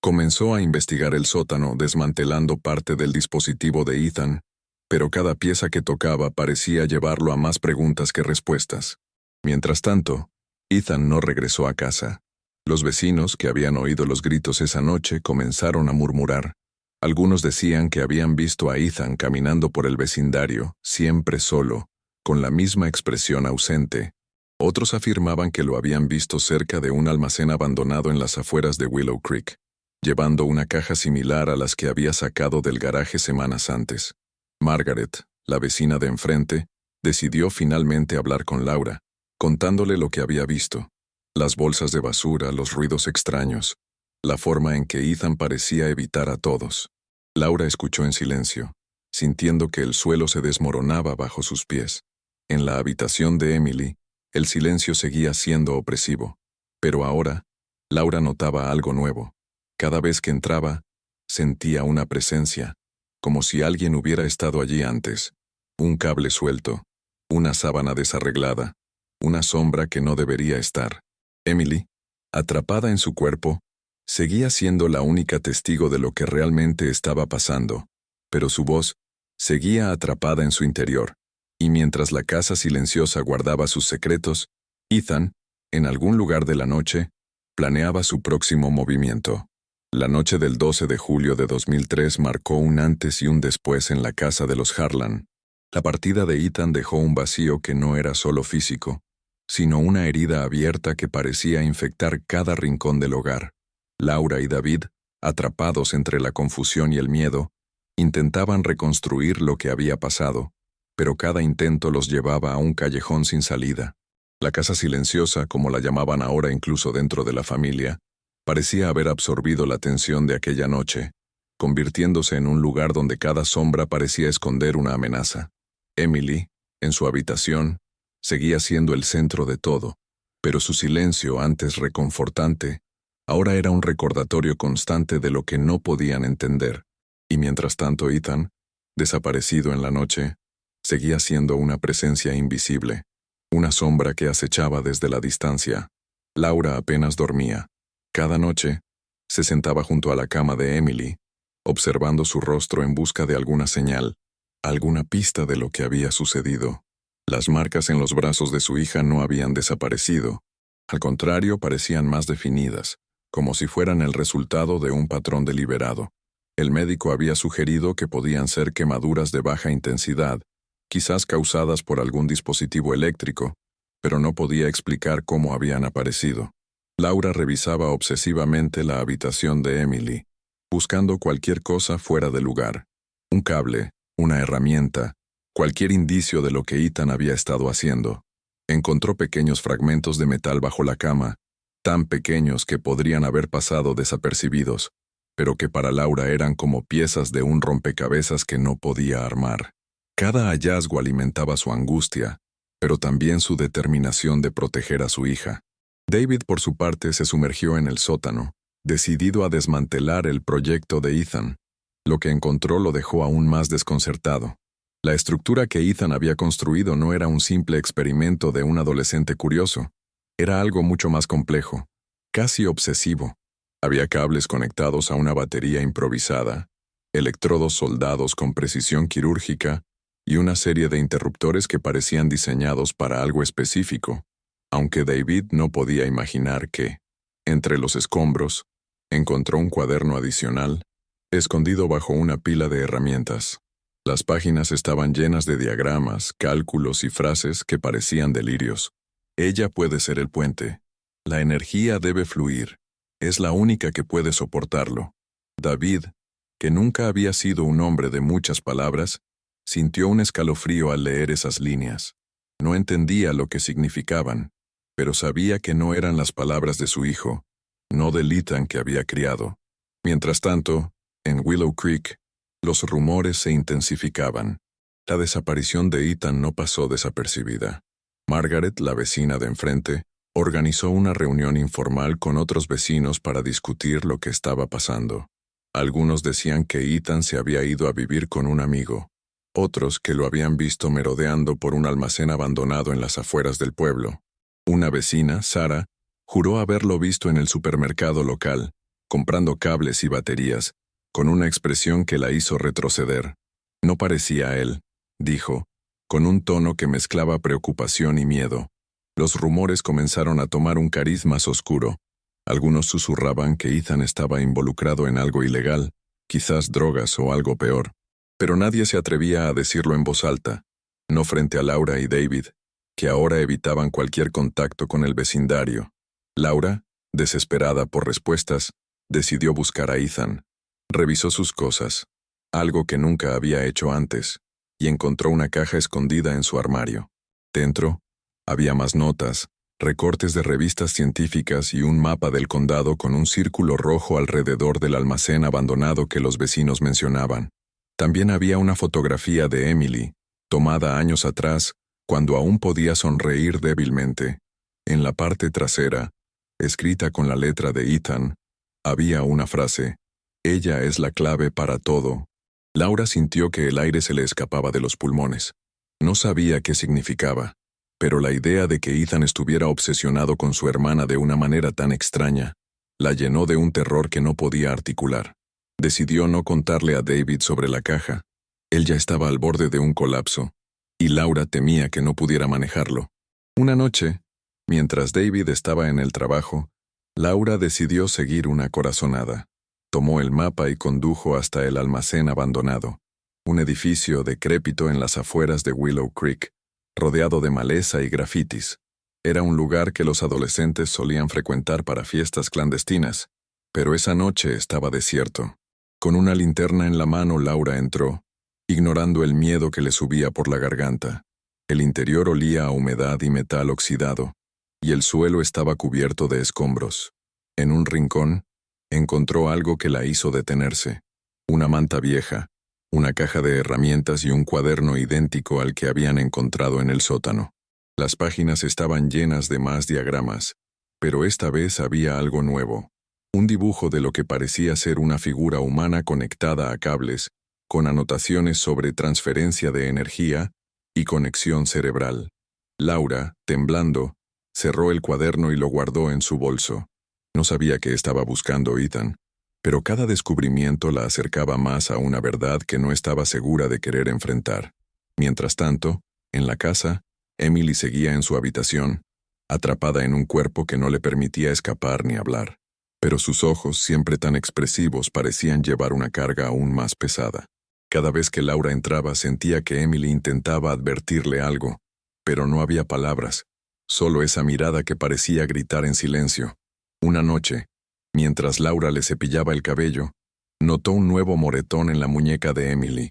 Comenzó a investigar el sótano, desmantelando parte del dispositivo de Ethan, pero cada pieza que tocaba parecía llevarlo a más preguntas que respuestas. Mientras tanto, Ethan no regresó a casa. Los vecinos que habían oído los gritos esa noche comenzaron a murmurar. Algunos decían que habían visto a Ethan caminando por el vecindario, siempre solo, con la misma expresión ausente. Otros afirmaban que lo habían visto cerca de un almacén abandonado en las afueras de Willow Creek, llevando una caja similar a las que había sacado del garaje semanas antes. Margaret, la vecina de enfrente, decidió finalmente hablar con Laura, contándole lo que había visto. Las bolsas de basura, los ruidos extraños, la forma en que Ethan parecía evitar a todos. Laura escuchó en silencio, sintiendo que el suelo se desmoronaba bajo sus pies. En la habitación de Emily, el silencio seguía siendo opresivo, pero ahora, Laura notaba algo nuevo. Cada vez que entraba, sentía una presencia, como si alguien hubiera estado allí antes. Un cable suelto, una sábana desarreglada, una sombra que no debería estar. Emily, atrapada en su cuerpo, seguía siendo la única testigo de lo que realmente estaba pasando, pero su voz seguía atrapada en su interior, y mientras la casa silenciosa guardaba sus secretos, Ethan, en algún lugar de la noche, planeaba su próximo movimiento. La noche del 12 de julio de 2003 marcó un antes y un después en la casa de los Harlan. La partida de Ethan dejó un vacío que no era solo físico, sino una herida abierta que parecía infectar cada rincón del hogar. Laura y David, atrapados entre la confusión y el miedo, intentaban reconstruir lo que había pasado, pero cada intento los llevaba a un callejón sin salida. La casa silenciosa, como la llamaban ahora incluso dentro de la familia, parecía haber absorbido la tensión de aquella noche, convirtiéndose en un lugar donde cada sombra parecía esconder una amenaza. Emily, en su habitación, seguía siendo el centro de todo, pero su silencio, antes reconfortante, ahora era un recordatorio constante de lo que no podían entender. Y mientras tanto Ethan, desaparecido en la noche, seguía siendo una presencia invisible, una sombra que acechaba desde la distancia. Laura apenas dormía. Cada noche, se sentaba junto a la cama de Emily, observando su rostro en busca de alguna señal, alguna pista de lo que había sucedido. Las marcas en los brazos de su hija no habían desaparecido. Al contrario, parecían más definidas, como si fueran el resultado de un patrón deliberado. El médico había sugerido que podían ser quemaduras de baja intensidad, quizás causadas por algún dispositivo eléctrico, pero no podía explicar cómo habían aparecido. Laura revisaba obsesivamente la habitación de Emily, buscando cualquier cosa fuera de lugar. Un cable, una herramienta, cualquier indicio de lo que Ethan había estado haciendo. Encontró pequeños fragmentos de metal bajo la cama, tan pequeños que podrían haber pasado desapercibidos, pero que para Laura eran como piezas de un rompecabezas que no podía armar. Cada hallazgo alimentaba su angustia, pero también su determinación de proteger a su hija. David, por su parte, se sumergió en el sótano, decidido a desmantelar el proyecto de Ethan. Lo que encontró lo dejó aún más desconcertado. La estructura que Ethan había construido no era un simple experimento de un adolescente curioso. Era algo mucho más complejo, casi obsesivo. Había cables conectados a una batería improvisada, electrodos soldados con precisión quirúrgica y una serie de interruptores que parecían diseñados para algo específico, aunque David no podía imaginar que, entre los escombros, encontró un cuaderno adicional, escondido bajo una pila de herramientas. Las páginas estaban llenas de diagramas, cálculos y frases que parecían delirios. Ella puede ser el puente. La energía debe fluir. Es la única que puede soportarlo. David, que nunca había sido un hombre de muchas palabras, sintió un escalofrío al leer esas líneas. No entendía lo que significaban, pero sabía que no eran las palabras de su hijo, no del Ethan que había criado. Mientras tanto, en Willow Creek, los rumores se intensificaban. La desaparición de Ethan no pasó desapercibida. Margaret, la vecina de enfrente, organizó una reunión informal con otros vecinos para discutir lo que estaba pasando. Algunos decían que Ethan se había ido a vivir con un amigo, otros que lo habían visto merodeando por un almacén abandonado en las afueras del pueblo. Una vecina, Sara, juró haberlo visto en el supermercado local, comprando cables y baterías, con una expresión que la hizo retroceder. No parecía él, dijo, con un tono que mezclaba preocupación y miedo. Los rumores comenzaron a tomar un cariz más oscuro. Algunos susurraban que Ethan estaba involucrado en algo ilegal, quizás drogas o algo peor. Pero nadie se atrevía a decirlo en voz alta, no frente a Laura y David, que ahora evitaban cualquier contacto con el vecindario. Laura, desesperada por respuestas, decidió buscar a Ethan. Revisó sus cosas, algo que nunca había hecho antes, y encontró una caja escondida en su armario. Dentro, había más notas, recortes de revistas científicas y un mapa del condado con un círculo rojo alrededor del almacén abandonado que los vecinos mencionaban. También había una fotografía de Emily, tomada años atrás, cuando aún podía sonreír débilmente. En la parte trasera, escrita con la letra de Ethan, había una frase: «Ella es la clave para todo». Laura sintió que el aire se le escapaba de los pulmones. No sabía qué significaba, pero la idea de que Ethan estuviera obsesionado con su hermana de una manera tan extraña, la llenó de un terror que no podía articular. Decidió no contarle a David sobre la caja. Él ya estaba al borde de un colapso, y Laura temía que no pudiera manejarlo. Una noche, mientras David estaba en el trabajo, Laura decidió seguir una corazonada. Tomó el mapa y condujo hasta el almacén abandonado, un edificio decrépito en las afueras de Willow Creek, rodeado de maleza y grafitis. Era un lugar que los adolescentes solían frecuentar para fiestas clandestinas, pero esa noche estaba desierto. Con una linterna en la mano, Laura entró, ignorando el miedo que le subía por la garganta. El interior olía a humedad y metal oxidado, y el suelo estaba cubierto de escombros. En un rincón, encontró algo que la hizo detenerse: una manta vieja, una caja de herramientas y un cuaderno idéntico al que habían encontrado en el sótano. Las páginas estaban llenas de más diagramas, pero esta vez había algo nuevo: un dibujo de lo que parecía ser una figura humana conectada a cables, con anotaciones sobre transferencia de energía y conexión cerebral. Laura, temblando, cerró el cuaderno y lo guardó en su bolso. No sabía qué estaba buscando Ethan, pero cada descubrimiento la acercaba más a una verdad que no estaba segura de querer enfrentar. Mientras tanto, en la casa, Emily seguía en su habitación, atrapada en un cuerpo que no le permitía escapar ni hablar. Pero sus ojos, siempre tan expresivos, parecían llevar una carga aún más pesada. Cada vez que Laura entraba, sentía que Emily intentaba advertirle algo, pero no había palabras, solo esa mirada que parecía gritar en silencio. Una noche, mientras Laura le cepillaba el cabello, notó un nuevo moretón en la muñeca de Emily,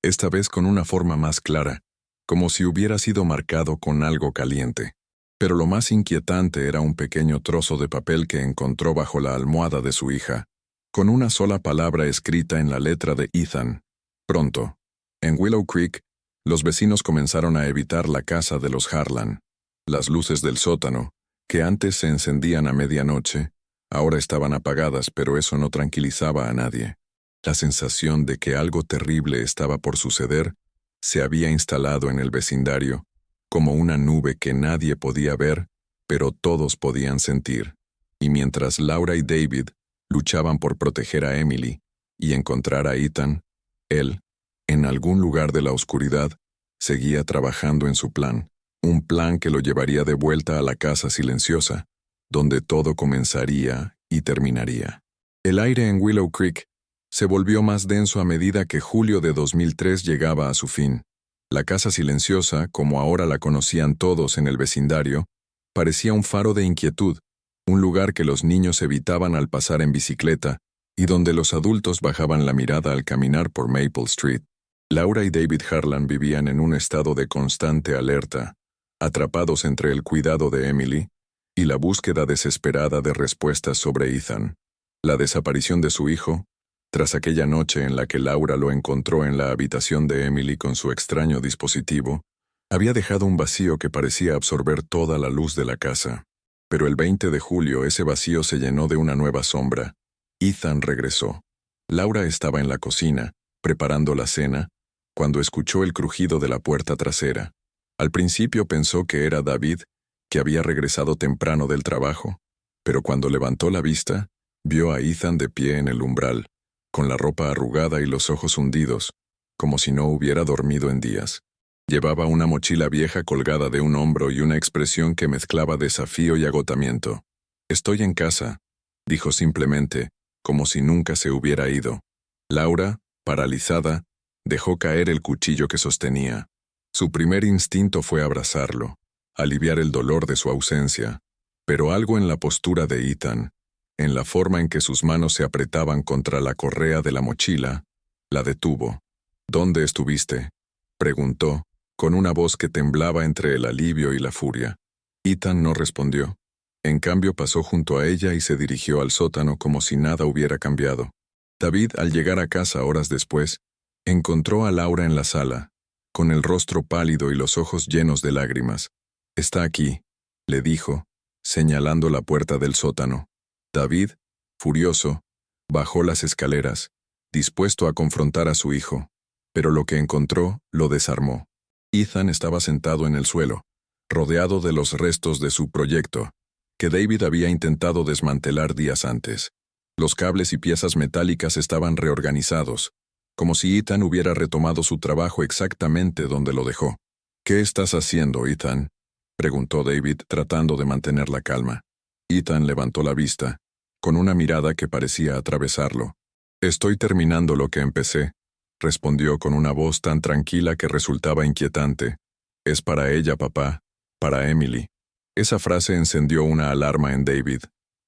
esta vez con una forma más clara, como si hubiera sido marcado con algo caliente. Pero lo más inquietante era un pequeño trozo de papel que encontró bajo la almohada de su hija, con una sola palabra escrita en la letra de Ethan: pronto. En Willow Creek, los vecinos comenzaron a evitar la casa de los Harlan. Las luces del sótano, que antes se encendían a medianoche, ahora estaban apagadas, pero eso no tranquilizaba a nadie. La sensación de que algo terrible estaba por suceder se había instalado en el vecindario, como una nube que nadie podía ver, pero todos podían sentir. Y mientras Laura y David luchaban por proteger a Emily y encontrar a Ethan, él, en algún lugar de la oscuridad, seguía trabajando en su plan, un plan que lo llevaría de vuelta a la casa silenciosa, donde todo comenzaría y terminaría. El aire en Willow Creek se volvió más denso a medida que julio de 2003 llegaba a su fin. La casa silenciosa, como ahora la conocían todos en el vecindario, parecía un faro de inquietud, un lugar que los niños evitaban al pasar en bicicleta y donde los adultos bajaban la mirada al caminar por Maple Street. Laura y David Harlan vivían en un estado de constante alerta, atrapados entre el cuidado de Emily y la búsqueda desesperada de respuestas sobre Ethan. La desaparición de su hijo, tras aquella noche en la que Laura lo encontró en la habitación de Emily con su extraño dispositivo, había dejado un vacío que parecía absorber toda la luz de la casa. Pero el 20 de julio ese vacío se llenó de una nueva sombra. Ethan regresó. Laura estaba en la cocina, preparando la cena, cuando escuchó el crujido de la puerta trasera. Al principio pensó que era David, que había regresado temprano del trabajo, pero cuando levantó la vista, Vio a Ethan de pie en el umbral, con la ropa arrugada y los ojos hundidos, como si no hubiera dormido en días. Llevaba una mochila vieja colgada de un hombro y una expresión que mezclaba desafío y agotamiento. «Estoy en casa», dijo simplemente, como si nunca se hubiera ido. Laura, paralizada, dejó caer el cuchillo que sostenía. Su primer instinto fue abrazarlo, aliviar el dolor de su ausencia, pero algo en la postura de Ethan, en la forma en que sus manos se apretaban contra la correa de la mochila, la detuvo. «¿Dónde estuviste?», preguntó, con una voz que temblaba entre el alivio y la furia. Ethan no respondió. En cambio pasó junto a ella y se dirigió al sótano como si nada hubiera cambiado. David, al llegar a casa horas después, encontró a Laura en la sala, con el rostro pálido y los ojos llenos de lágrimas. «Está aquí», le dijo, señalando la puerta del sótano. David, furioso, bajó las escaleras, dispuesto a confrontar a su hijo, pero lo que encontró lo desarmó. Ethan estaba sentado en el suelo, rodeado de los restos de su proyecto, que David había intentado desmantelar días antes. Los cables y piezas metálicas estaban reorganizados, como si Ethan hubiera retomado su trabajo exactamente donde lo dejó. «¿Qué estás haciendo, Ethan?», preguntó David, tratando de mantener la calma. Ethan levantó la vista, con una mirada que parecía atravesarlo. «Estoy terminando lo que empecé», respondió con una voz tan tranquila que resultaba inquietante. «Es para ella, papá, para Emily». Esa frase encendió una alarma en David.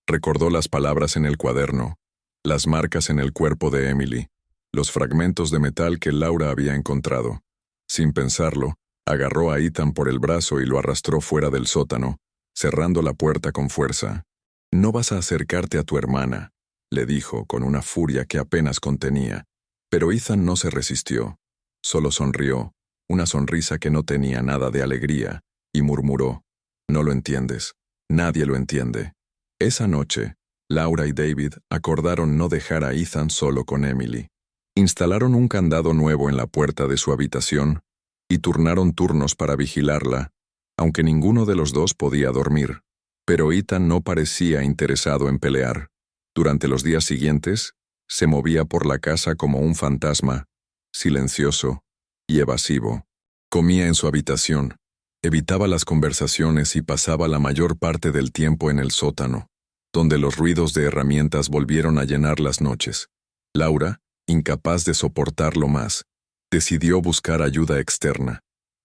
Recordó las palabras en el cuaderno, las marcas en el cuerpo de Emily, los fragmentos de metal que Laura había encontrado. Sin pensarlo, agarró a Ethan por el brazo y lo arrastró fuera del sótano, cerrando la puerta con fuerza. «No vas a acercarte a tu hermana», le dijo con una furia que apenas contenía. Pero Ethan no se resistió. Solo sonrió, una sonrisa que no tenía nada de alegría, y murmuró: «No lo entiendes. Nadie lo entiende». Esa noche, Laura y David acordaron no dejar a Ethan solo con Emily. Instalaron un candado nuevo en la puerta de su habitación y turnaron turnos para vigilarla, aunque ninguno de los dos podía dormir. Pero Ethan no parecía interesado en pelear. Durante los días siguientes, se movía por la casa como un fantasma, silencioso y evasivo. Comía en su habitación, evitaba las conversaciones y pasaba la mayor parte del tiempo en el sótano, donde los ruidos de herramientas volvieron a llenar las noches. Laura, incapaz de soportarlo más, decidió buscar ayuda externa.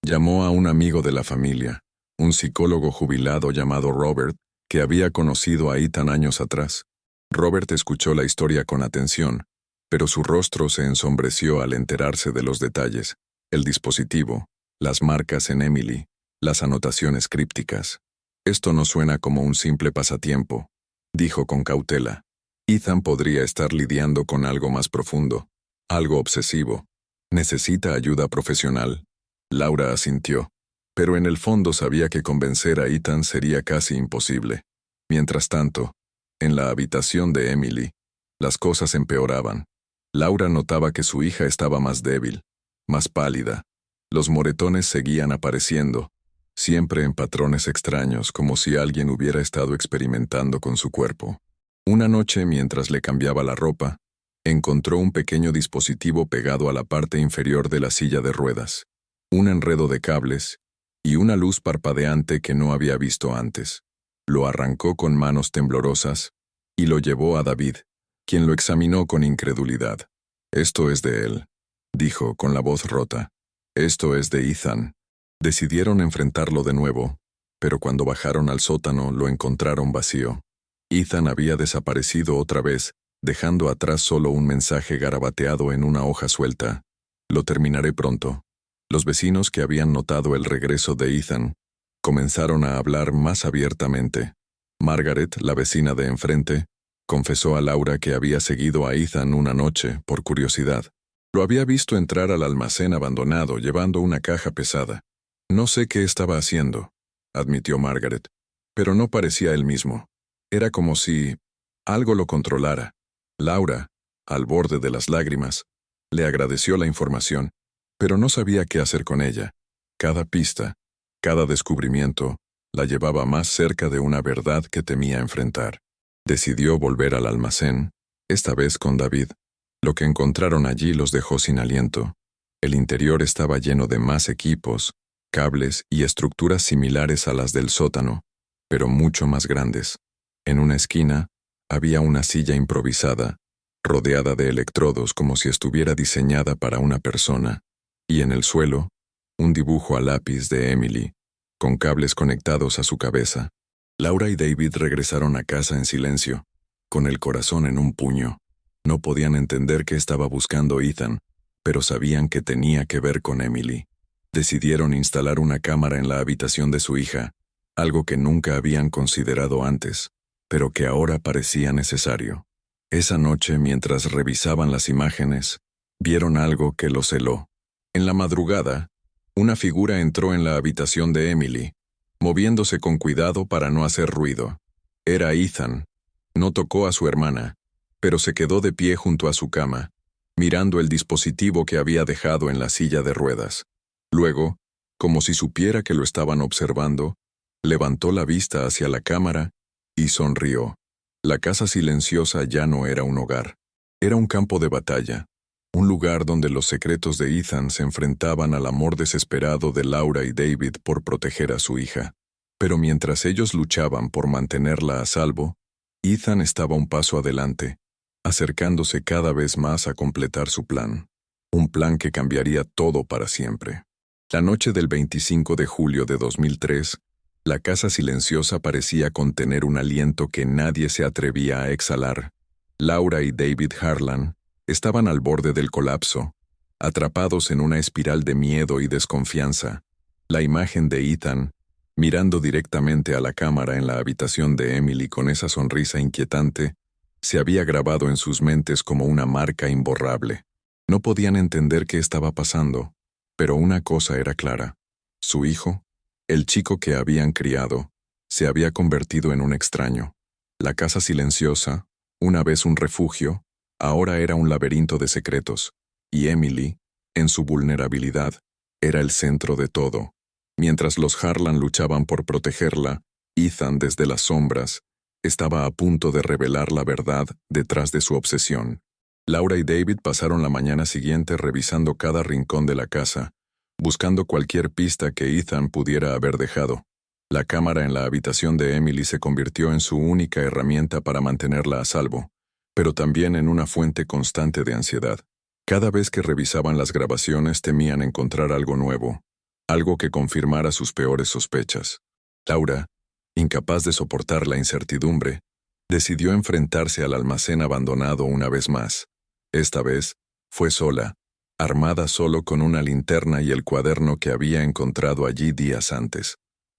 Llamó a un amigo de la familia, un psicólogo jubilado llamado Robert, que había conocido a Ethan años atrás. Robert escuchó la historia con atención, pero su rostro se ensombreció al enterarse de los detalles: el dispositivo, las marcas en Emily, las anotaciones crípticas. «Esto no suena como un simple pasatiempo», dijo con cautela. «Ethan podría estar lidiando con algo más profundo, algo obsesivo. Necesita ayuda profesional». Laura asintió, pero en el fondo sabía que convencer a Ethan sería casi imposible. Mientras tanto, en la habitación de Emily, las cosas empeoraban. Laura notaba que su hija estaba más débil, más pálida. Los moretones seguían apareciendo, siempre en patrones extraños, como si alguien hubiera estado experimentando con su cuerpo. Una noche, mientras le cambiaba la ropa, encontró un pequeño dispositivo pegado a la parte inferior de la silla de ruedas, un enredo de cables y una luz parpadeante que no había visto antes. Lo arrancó con manos temblorosas y lo llevó a David, quien lo examinó con incredulidad. «Esto es de él», dijo con la voz rota. «Esto es de Ethan». Decidieron enfrentarlo de nuevo, pero cuando bajaron al sótano lo encontraron vacío. Ethan había desaparecido otra vez, dejando atrás solo un mensaje garabateado en una hoja suelta. «Lo terminaré pronto». Los vecinos, que habían notado el regreso de Ethan, comenzaron a hablar más abiertamente. Margaret, la vecina de enfrente, confesó a Laura que había seguido a Ethan una noche, por curiosidad. Lo había visto entrar al almacén abandonado llevando una caja pesada. «No sé qué estaba haciendo», admitió Margaret, pero no parecía él mismo. Era como si algo lo controlara. Laura, al borde de las lágrimas, le agradeció la información, pero no sabía qué hacer con ella. Cada pista, cada descubrimiento, la llevaba más cerca de una verdad que temía enfrentar. Decidió volver al almacén, esta vez con David. Lo que encontraron allí los dejó sin aliento. El interior estaba lleno de más equipos, cables y estructuras similares a las del sótano, pero mucho más grandes. En una esquina había una silla improvisada, rodeada de electrodos como si estuviera diseñada para una persona, y en el suelo, un dibujo a lápiz de Emily, con cables conectados a su cabeza. Laura y David regresaron a casa en silencio, con el corazón en un puño. No podían entender qué estaba buscando Ethan, pero sabían que tenía que ver con Emily. Decidieron instalar una cámara en la habitación de su hija, algo que nunca habían considerado antes, pero que ahora parecía necesario. Esa noche, mientras revisaban las imágenes, vieron algo que los heló. En la madrugada, una figura entró en la habitación de Emily, moviéndose con cuidado para no hacer ruido. Era Ethan. No tocó a su hermana, pero se quedó de pie junto a su cama, mirando el dispositivo que había dejado en la silla de ruedas. Luego, como si supiera que lo estaban observando, levantó la vista hacia la cámara y sonrió. La casa silenciosa ya no era un hogar. Era un campo de batalla, un lugar donde los secretos de Ethan se enfrentaban al amor desesperado de Laura y David por proteger a su hija. Pero mientras ellos luchaban por mantenerla a salvo, Ethan estaba un paso adelante, acercándose cada vez más a completar su plan. Un plan que cambiaría todo para siempre. La noche del 25 de julio de 2003, la casa silenciosa parecía contener un aliento que nadie se atrevía a exhalar. Laura y David Harlan estaban al borde del colapso, atrapados en una espiral de miedo y desconfianza. La imagen de Ethan, mirando directamente a la cámara en la habitación de Emily con esa sonrisa inquietante, se había grabado en sus mentes como una marca imborrable. No podían entender qué estaba pasando, pero una cosa era clara. Su hijo, el chico que habían criado, se había convertido en un extraño. La casa silenciosa, una vez un refugio, ahora era un laberinto de secretos, y Emily, en su vulnerabilidad, era el centro de todo. Mientras los Harlan luchaban por protegerla, Ethan, desde las sombras, estaba a punto de revelar la verdad detrás de su obsesión. Laura y David pasaron la mañana siguiente revisando cada rincón de la casa, buscando cualquier pista que Ethan pudiera haber dejado. La cámara en la habitación de Emily se convirtió en su única herramienta para mantenerla a salvo, pero también en una fuente constante de ansiedad. Cada vez que revisaban las grabaciones temían encontrar algo nuevo, algo que confirmara sus peores sospechas. Laura, incapaz de soportar la incertidumbre, decidió enfrentarse al almacén abandonado una vez más. Esta vez, fue sola, armada solo con una linterna y el cuaderno que había encontrado allí días antes.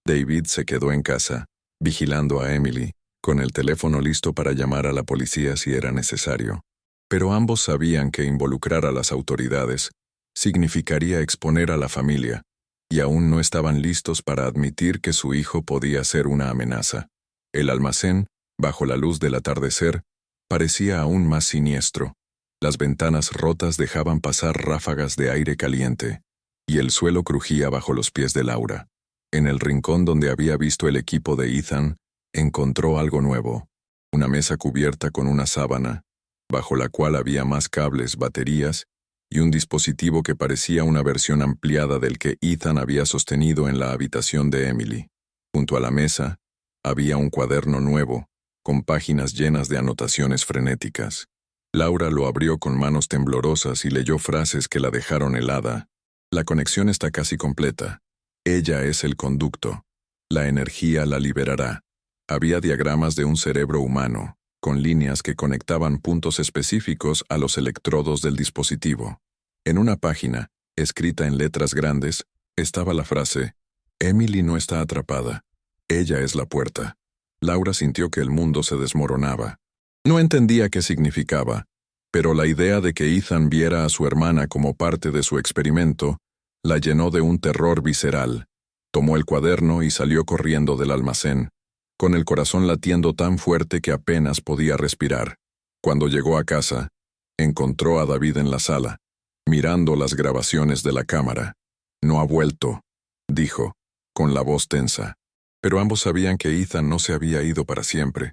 David se quedó en casa, vigilando a Emily, con el teléfono listo para llamar a la policía si era necesario. Pero ambos sabían que involucrar a las autoridades significaría exponer a la familia, y aún no estaban listos para admitir que su hijo podía ser una amenaza. El almacén, bajo la luz del atardecer, parecía aún más siniestro. Las ventanas rotas dejaban pasar ráfagas de aire caliente, y el suelo crujía bajo los pies de Laura. En el rincón donde había visto el equipo de Ethan, encontró algo nuevo, una mesa cubierta con una sábana, bajo la cual había más cables, baterías y un dispositivo que parecía una versión ampliada del que Ethan había sostenido en la habitación de Emily. Junto a la mesa, había un cuaderno nuevo, con páginas llenas de anotaciones frenéticas. Laura lo abrió con manos temblorosas y leyó frases que la dejaron helada. La conexión está casi completa. Ella es el conducto. La energía la liberará. Había diagramas de un cerebro humano, con líneas que conectaban puntos específicos a los electrodos del dispositivo. En una página, escrita en letras grandes, estaba la frase: Emily no está atrapada. Ella es la puerta. Laura sintió que el mundo se desmoronaba. No entendía qué significaba, pero la idea de que Ethan viera a su hermana como parte de su experimento la llenó de un terror visceral. Tomó el cuaderno y salió corriendo del almacén, con el corazón latiendo tan fuerte que apenas podía respirar. Cuando llegó a casa, encontró a David en la sala, mirando las grabaciones de la cámara. «No ha vuelto», dijo, con la voz tensa. Pero ambos sabían que Ethan no se había ido para siempre.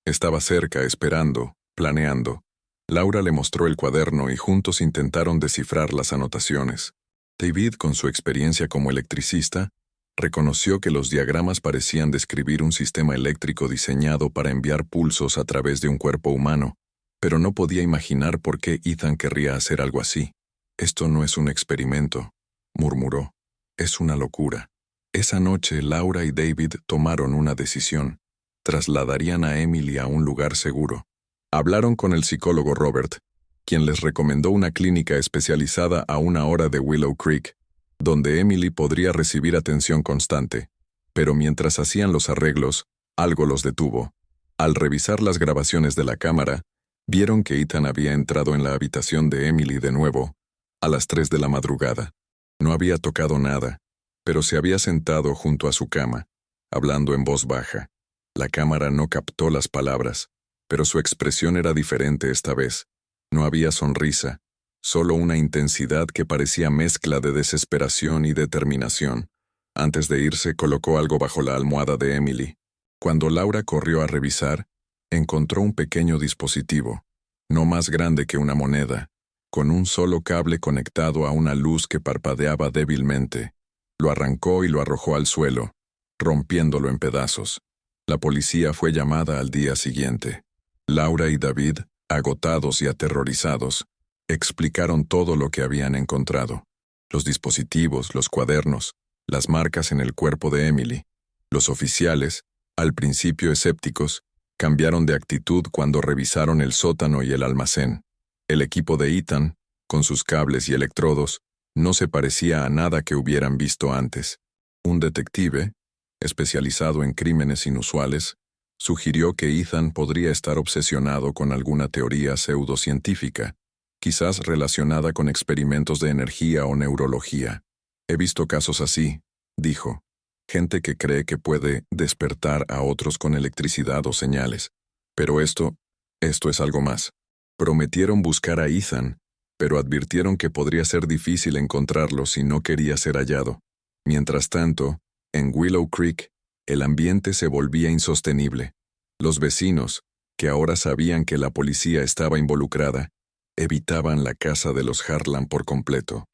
Estaba cerca, esperando, planeando. Laura le mostró el cuaderno y juntos intentaron descifrar las anotaciones. David, con su experiencia como electricista, reconoció que los diagramas parecían describir un sistema eléctrico diseñado para enviar pulsos a través de un cuerpo humano, pero no podía imaginar por qué Ethan querría hacer algo así. «Esto no es un experimento», murmuró. «Es una locura». Esa noche, Laura y David tomaron una decisión. Trasladarían a Emily a un lugar seguro. Hablaron con el psicólogo Robert, quien les recomendó una clínica especializada a 1 hora de Willow Creek, donde Emily podría recibir atención constante. Pero mientras hacían los arreglos, algo los detuvo. Al revisar las grabaciones de la cámara, vieron que Ethan había entrado en la habitación de Emily de nuevo, a las 3 de la madrugada. No había tocado nada, pero se había sentado junto a su cama, hablando en voz baja. La cámara no captó las palabras, pero su expresión era diferente esta vez. No había sonrisa, solo una intensidad que parecía mezcla de desesperación y determinación. Antes de irse, colocó algo bajo la almohada de Emily. Cuando Laura corrió a revisar, encontró un pequeño dispositivo, no más grande que una moneda, con un solo cable conectado a una luz que parpadeaba débilmente. Lo arrancó y lo arrojó al suelo, rompiéndolo en pedazos. La policía fue llamada al día siguiente. Laura y David, agotados y aterrorizados, explicaron todo lo que habían encontrado. Los dispositivos, los cuadernos, las marcas en el cuerpo de Emily. Los oficiales, al principio escépticos, cambiaron de actitud cuando revisaron el sótano y el almacén. El equipo de Ethan, con sus cables y electrodos, no se parecía a nada que hubieran visto antes. Un detective, especializado en crímenes inusuales, sugirió que Ethan podría estar obsesionado con alguna teoría pseudocientífica, quizás relacionada con experimentos de energía o neurología. «He visto casos así», dijo. «Gente que cree que puede despertar a otros con electricidad o señales. Pero esto es algo más». Prometieron buscar a Ethan, pero advirtieron que podría ser difícil encontrarlo si no quería ser hallado. Mientras tanto, en Willow Creek, el ambiente se volvía insostenible. Los vecinos, que ahora sabían que la policía estaba involucrada, evitaban la casa de los Harlan por completo.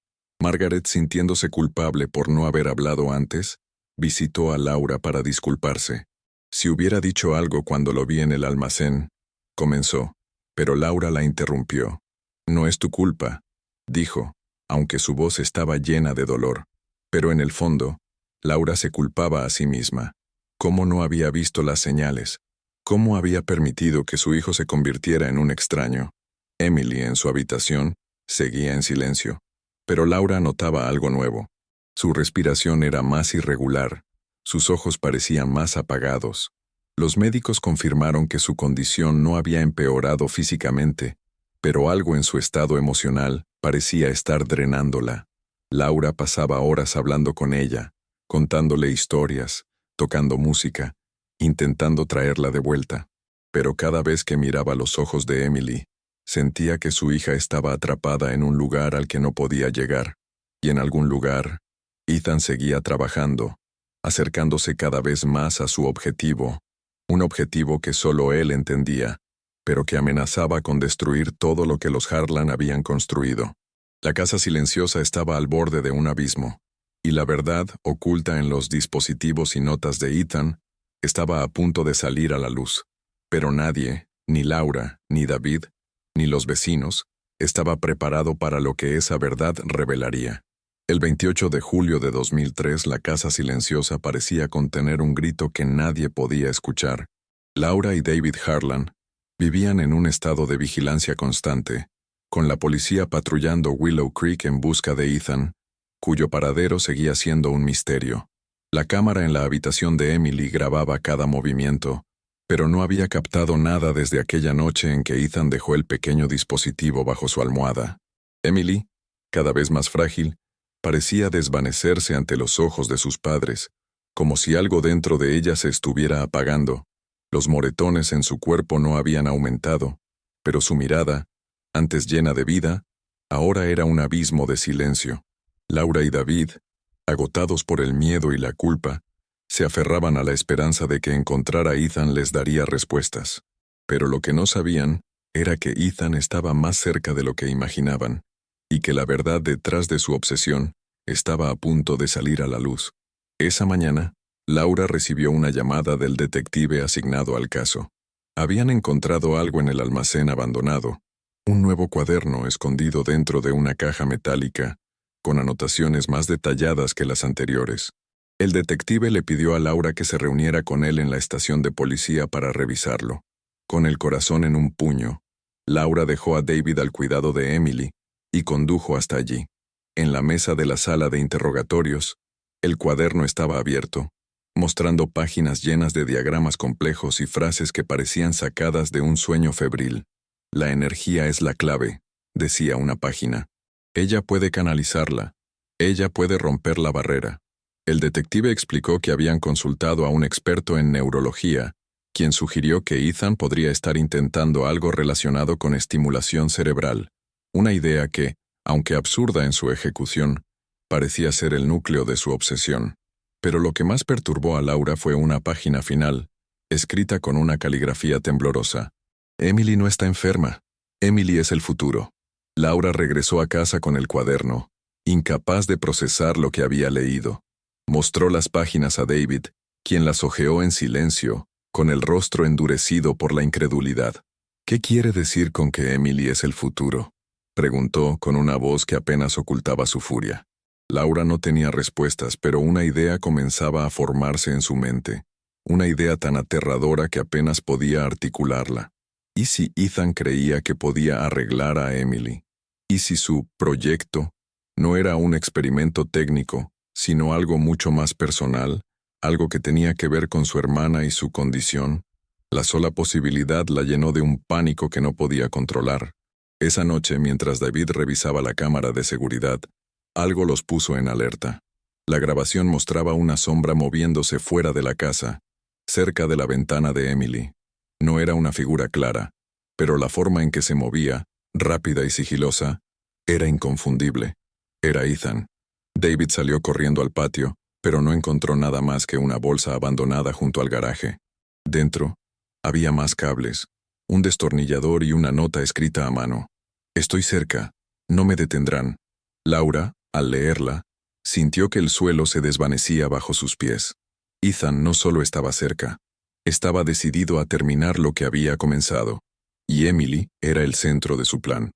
Margaret, sintiéndose culpable por no haber hablado antes, visitó a Laura para disculparse. «Si hubiera dicho algo cuando lo vi en el almacén», comenzó, pero Laura la interrumpió. «No es tu culpa», dijo, aunque su voz estaba llena de dolor. Pero en el fondo, Laura se culpaba a sí misma. ¿Cómo no había visto las señales? ¿Cómo había permitido que su hijo se convirtiera en un extraño? Emily, en su habitación, seguía en silencio. Pero Laura notaba algo nuevo. Su respiración era más irregular. Sus ojos parecían más apagados. Los médicos confirmaron que su condición no había empeorado físicamente, pero algo en su estado emocional parecía estar drenándola. Laura pasaba horas hablando con ella, contándole historias, tocando música, intentando traerla de vuelta. Pero cada vez que miraba los ojos de Emily, sentía que su hija estaba atrapada en un lugar al que no podía llegar. Y en algún lugar, Ethan seguía trabajando, acercándose cada vez más a su objetivo, un objetivo que solo él entendía, pero que amenazaba con destruir todo lo que los Harlan habían construido. La casa silenciosa estaba al borde de un abismo, y la verdad, oculta en los dispositivos y notas de Ethan, estaba a punto de salir a la luz. Pero nadie, ni Laura, ni David, ni los vecinos, estaba preparado para lo que esa verdad revelaría. El 28 de julio de 2003, la casa silenciosa parecía contener un grito que nadie podía escuchar. Laura y David Harlan vivían en un estado de vigilancia constante, con la policía patrullando Willow Creek en busca de Ethan, cuyo paradero seguía siendo un misterio. La cámara en la habitación de Emily grababa cada movimiento, pero no había captado nada desde aquella noche en que Ethan dejó el pequeño dispositivo bajo su almohada. Emily, cada vez más frágil, parecía desvanecerse ante los ojos de sus padres, como si algo dentro de ella se estuviera apagando. Los moretones en su cuerpo no habían aumentado, pero su mirada, antes llena de vida, ahora era un abismo de silencio. Laura y David, agotados por el miedo y la culpa, se aferraban a la esperanza de que encontrar a Ethan les daría respuestas. Pero lo que no sabían era que Ethan estaba más cerca de lo que imaginaban, y que la verdad detrás de su obsesión estaba a punto de salir a la luz. Esa mañana, Laura recibió una llamada del detective asignado al caso. Habían encontrado algo en el almacén abandonado, un nuevo cuaderno escondido dentro de una caja metálica, con anotaciones más detalladas que las anteriores. El detective le pidió a Laura que se reuniera con él en la estación de policía para revisarlo. Con el corazón en un puño, Laura dejó a David al cuidado de Emily y condujo hasta allí. En la mesa de la sala de interrogatorios, el cuaderno estaba abierto, mostrando páginas llenas de diagramas complejos y frases que parecían sacadas de un sueño febril. La energía es la clave, decía una página. Ella puede canalizarla. Ella puede romper la barrera. El detective explicó que habían consultado a un experto en neurología, quien sugirió que Ethan podría estar intentando algo relacionado con estimulación cerebral, una idea que, aunque absurda en su ejecución, parecía ser el núcleo de su obsesión. Pero lo que más perturbó a Laura fue una página final, escrita con una caligrafía temblorosa. Emily no está enferma. Emily es el futuro. Laura regresó a casa con el cuaderno, incapaz de procesar lo que había leído. Mostró las páginas a David, quien las hojeó en silencio, con el rostro endurecido por la incredulidad. ¿Qué quiere decir con que Emily es el futuro?, preguntó con una voz que apenas ocultaba su furia. Laura no tenía respuestas, pero una idea comenzaba a formarse en su mente, una idea tan aterradora que apenas podía articularla. ¿Y si Ethan creía que podía arreglar a Emily? ¿Y si su proyecto no era un experimento técnico, sino algo mucho más personal, algo que tenía que ver con su hermana y su condición? La sola posibilidad la llenó de un pánico que no podía controlar. Esa noche, mientras David revisaba la cámara de seguridad, algo los puso en alerta. La grabación mostraba una sombra moviéndose fuera de la casa, cerca de la ventana de Emily. No era una figura clara, pero la forma en que se movía, rápida y sigilosa, era inconfundible. Era Ethan. David salió corriendo al patio, pero no encontró nada más que una bolsa abandonada junto al garaje. Dentro, había más cables, un destornillador y una nota escrita a mano. «Estoy cerca. No me detendrán». Laura, al leerla, sintió que el suelo se desvanecía bajo sus pies. Ethan no solo estaba cerca, estaba decidido a terminar lo que había comenzado, y Emily era el centro de su plan.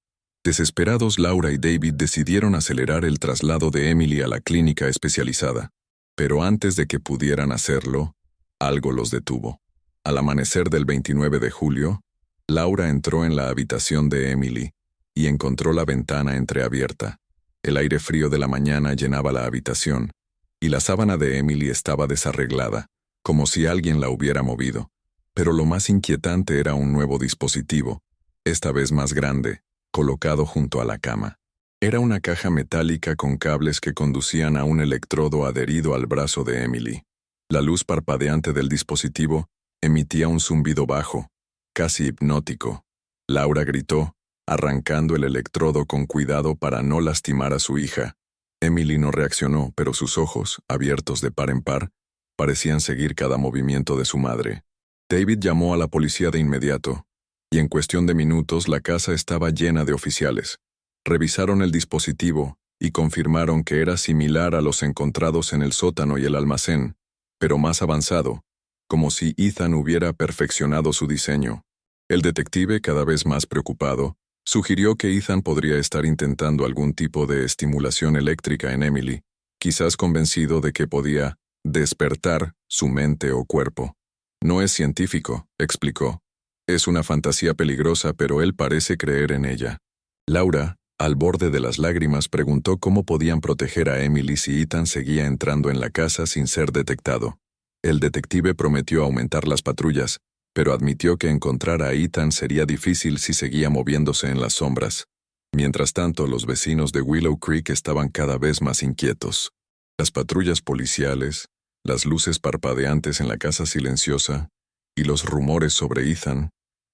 Desesperados, Laura y David decidieron acelerar el traslado de Emily a la clínica especializada. Pero antes de que pudieran hacerlo, algo los detuvo. Al amanecer del 29 de julio, Laura entró en la habitación de Emily y encontró la ventana entreabierta. El aire frío de la mañana llenaba la habitación, y la sábana de Emily estaba desarreglada, como si alguien la hubiera movido. Pero lo más inquietante era un nuevo dispositivo, esta vez más grande, colocado junto a la cama. Era una caja metálica con cables que conducían a un electrodo adherido al brazo de Emily. La luz parpadeante del dispositivo emitía un zumbido bajo, casi hipnótico. Laura gritó, arrancando el electrodo con cuidado para no lastimar a su hija. Emily no reaccionó, pero sus ojos, abiertos de par en par, parecían seguir cada movimiento de su madre. David llamó a la policía de inmediato, y en cuestión de minutos la casa estaba llena de oficiales. Revisaron el dispositivo y confirmaron que era similar a los encontrados en el sótano y el almacén, pero más avanzado, como si Ethan hubiera perfeccionado su diseño. El detective, cada vez más preocupado, sugirió que Ethan podría estar intentando algún tipo de estimulación eléctrica en Emily, quizás convencido de que podía despertar su mente o cuerpo. «No es científico», explicó. «Es una fantasía peligrosa, pero él parece creer en ella». Laura, al borde de las lágrimas, preguntó cómo podían proteger a Emily si Ethan seguía entrando en la casa sin ser detectado. El detective prometió aumentar las patrullas, pero admitió que encontrar a Ethan sería difícil si seguía moviéndose en las sombras. Mientras tanto, los vecinos de Willow Creek estaban cada vez más inquietos. Las patrullas policiales, las luces parpadeantes en la casa silenciosa y los rumores sobre Ethan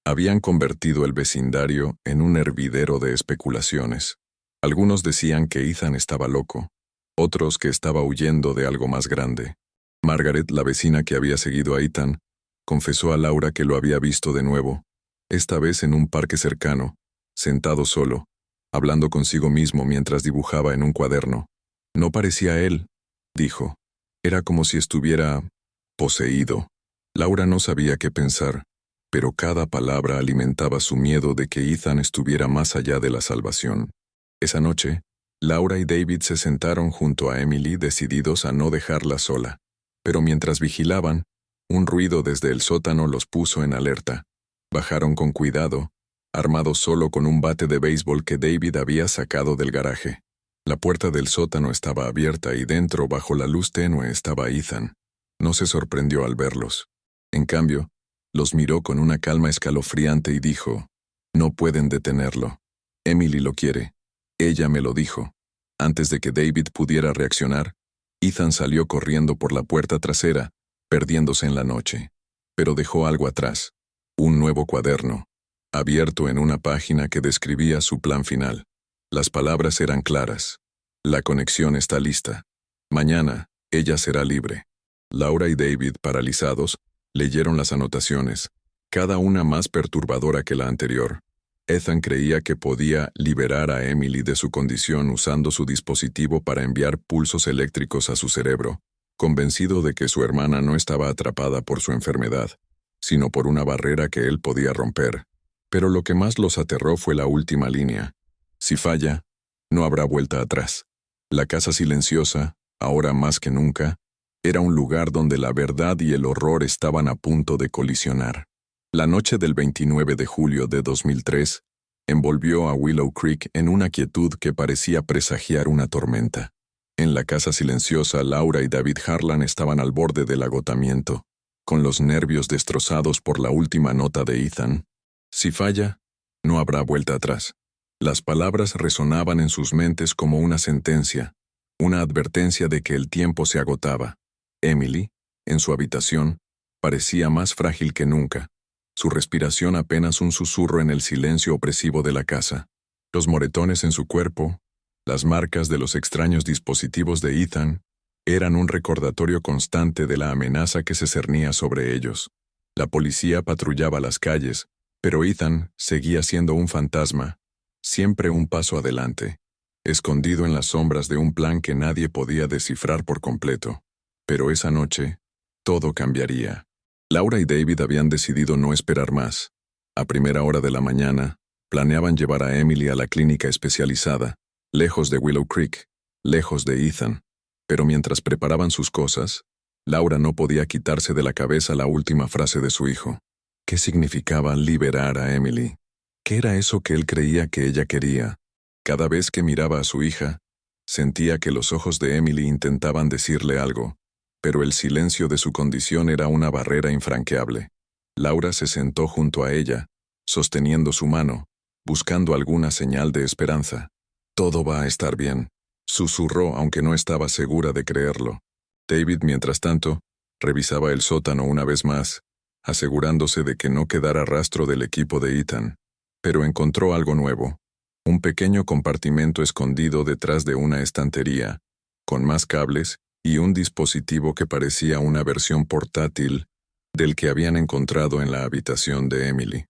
habían convertido el vecindario en un hervidero de especulaciones. Algunos decían que Ethan estaba loco, otros que estaba huyendo de algo más grande. Margaret, la vecina que había seguido a Ethan, confesó a Laura que lo había visto de nuevo, esta vez en un parque cercano, sentado solo, hablando consigo mismo mientras dibujaba en un cuaderno. No parecía él, dijo. Era como si estuviera poseído. Laura no sabía qué pensar, pero cada palabra alimentaba su miedo de que Ethan estuviera más allá de la salvación. Esa noche, Laura y David se sentaron junto a Emily decididos a no dejarla sola. Pero mientras vigilaban, un ruido desde el sótano los puso en alerta. Bajaron con cuidado, armados solo con un bate de béisbol que David había sacado del garaje. La puerta del sótano estaba abierta y dentro, bajo la luz tenue, estaba Ethan. No se sorprendió al verlos. En cambio, los miró con una calma escalofriante y dijo, «No pueden detenerlo. Emily lo quiere. Ella me lo dijo». Antes de que David pudiera reaccionar, Ethan salió corriendo por la puerta trasera, perdiéndose en la noche. Pero dejó algo atrás. Un nuevo cuaderno, abierto en una página que describía su plan final. Las palabras eran claras. La conexión está lista. Mañana, ella será libre. Laura y David, paralizados, leyeron las anotaciones, cada una más perturbadora que la anterior. Ethan creía que podía liberar a Emily de su condición usando su dispositivo para enviar pulsos eléctricos a su cerebro, convencido de que su hermana no estaba atrapada por su enfermedad, sino por una barrera que él podía romper. Pero lo que más los aterró fue la última línea. Si falla, no habrá vuelta atrás. La casa silenciosa, ahora más que nunca, era un lugar donde la verdad y el horror estaban a punto de colisionar. La noche del 29 de julio de 2003 envolvió a Willow Creek en una quietud que parecía presagiar una tormenta. En la casa silenciosa, Laura y David Harlan estaban al borde del agotamiento, con los nervios destrozados por la última nota de Ethan. Si falla, no habrá vuelta atrás. Las palabras resonaban en sus mentes como una sentencia, una advertencia de que el tiempo se agotaba. Emily, en su habitación, parecía más frágil que nunca, su respiración apenas un susurro en el silencio opresivo de la casa. Los moretones en su cuerpo, las marcas de los extraños dispositivos de Ethan, eran un recordatorio constante de la amenaza que se cernía sobre ellos. La policía patrullaba las calles, pero Ethan seguía siendo un fantasma, siempre un paso adelante, escondido en las sombras de un plan que nadie podía descifrar por completo. Pero esa noche, todo cambiaría. Laura y David habían decidido no esperar más. A primera hora de la mañana, planeaban llevar a Emily a la clínica especializada, lejos de Willow Creek, lejos de Ethan. Pero mientras preparaban sus cosas, Laura no podía quitarse de la cabeza la última frase de su hijo. ¿Qué significaba liberar a Emily? ¿Qué era eso que él creía que ella quería? Cada vez que miraba a su hija, sentía que los ojos de Emily intentaban decirle algo, pero el silencio de su condición era una barrera infranqueable. Laura se sentó junto a ella, sosteniendo su mano, buscando alguna señal de esperanza. «Todo va a estar bien», susurró aunque no estaba segura de creerlo. David, mientras tanto, revisaba el sótano una vez más, asegurándose de que no quedara rastro del equipo de Ethan. Pero encontró algo nuevo, un pequeño compartimento escondido detrás de una estantería, con más cables y un dispositivo que parecía una versión portátil del que habían encontrado en la habitación de Emily.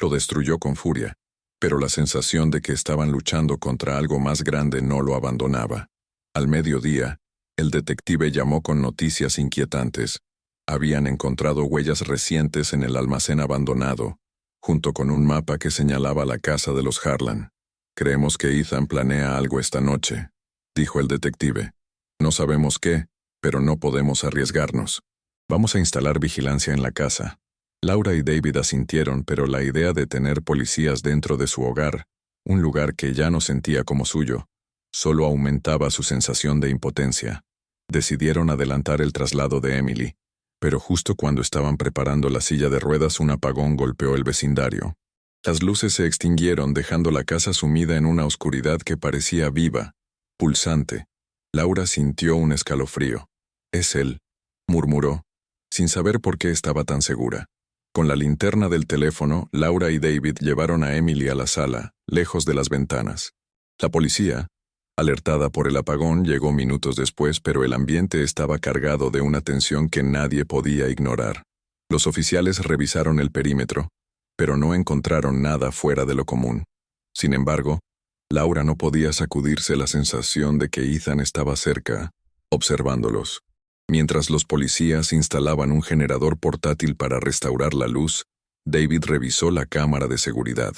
Lo destruyó con furia, pero la sensación de que estaban luchando contra algo más grande no lo abandonaba. Al mediodía, el detective llamó con noticias inquietantes. Habían encontrado huellas recientes en el almacén abandonado, junto con un mapa que señalaba la casa de los Harlan. «Creemos que Ethan planea algo esta noche», dijo el detective. «No sabemos qué, pero no podemos arriesgarnos. Vamos a instalar vigilancia en la casa». Laura y David asintieron, pero la idea de tener policías dentro de su hogar, un lugar que ya no sentía como suyo, solo aumentaba su sensación de impotencia. Decidieron adelantar el traslado de Emily, pero justo cuando estaban preparando la silla de ruedas, un apagón golpeó el vecindario. Las luces se extinguieron, dejando la casa sumida en una oscuridad que parecía viva, pulsante. Laura sintió un escalofrío. «Es él», murmuró, sin saber por qué estaba tan segura. Con la linterna del teléfono, Laura y David llevaron a Emily a la sala, lejos de las ventanas. La policía, alertada por el apagón, llegó minutos después, pero el ambiente estaba cargado de una tensión que nadie podía ignorar. Los oficiales revisaron el perímetro, pero no encontraron nada fuera de lo común. Sin embargo, Laura no podía sacudirse la sensación de que Ethan estaba cerca, observándolos. Mientras los policías instalaban un generador portátil para restaurar la luz, David revisó la cámara de seguridad.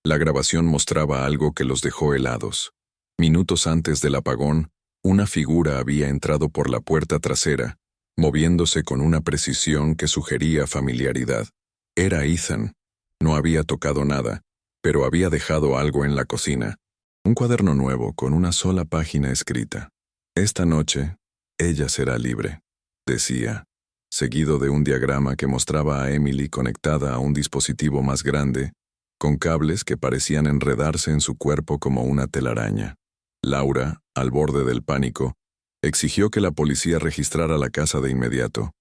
La grabación mostraba algo que los dejó helados. Minutos antes del apagón, una figura había entrado por la puerta trasera, moviéndose con una precisión que sugería familiaridad. Era Ethan. No había tocado nada, pero había dejado algo en la cocina. Un cuaderno nuevo con una sola página escrita. Esta noche, ella será libre, decía, seguido de un diagrama que mostraba a Emily conectada a un dispositivo más grande, con cables que parecían enredarse en su cuerpo como una telaraña. Laura, al borde del pánico, exigió que la policía registrara la casa de inmediato.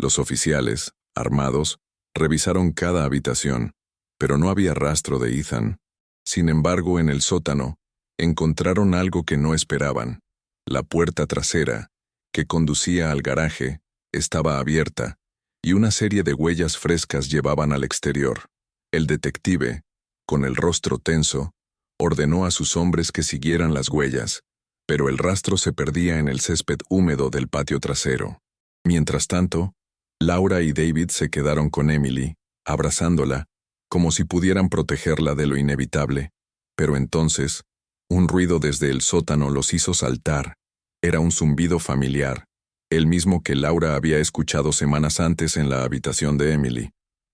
Los oficiales, armados, revisaron cada habitación, pero no había rastro de Ethan. Sin embargo, en el sótano, encontraron algo que no esperaban. La puerta trasera, que conducía al garaje, estaba abierta, y una serie de huellas frescas llevaban al exterior. El detective, con el rostro tenso, ordenó a sus hombres que siguieran las huellas, pero el rastro se perdía en el césped húmedo del patio trasero. Mientras tanto, Laura y David se quedaron con Emily, abrazándola, como si pudieran protegerla de lo inevitable, pero entonces, un ruido desde el sótano los hizo saltar. Era un zumbido familiar, el mismo que Laura había escuchado semanas antes en la habitación de Emily.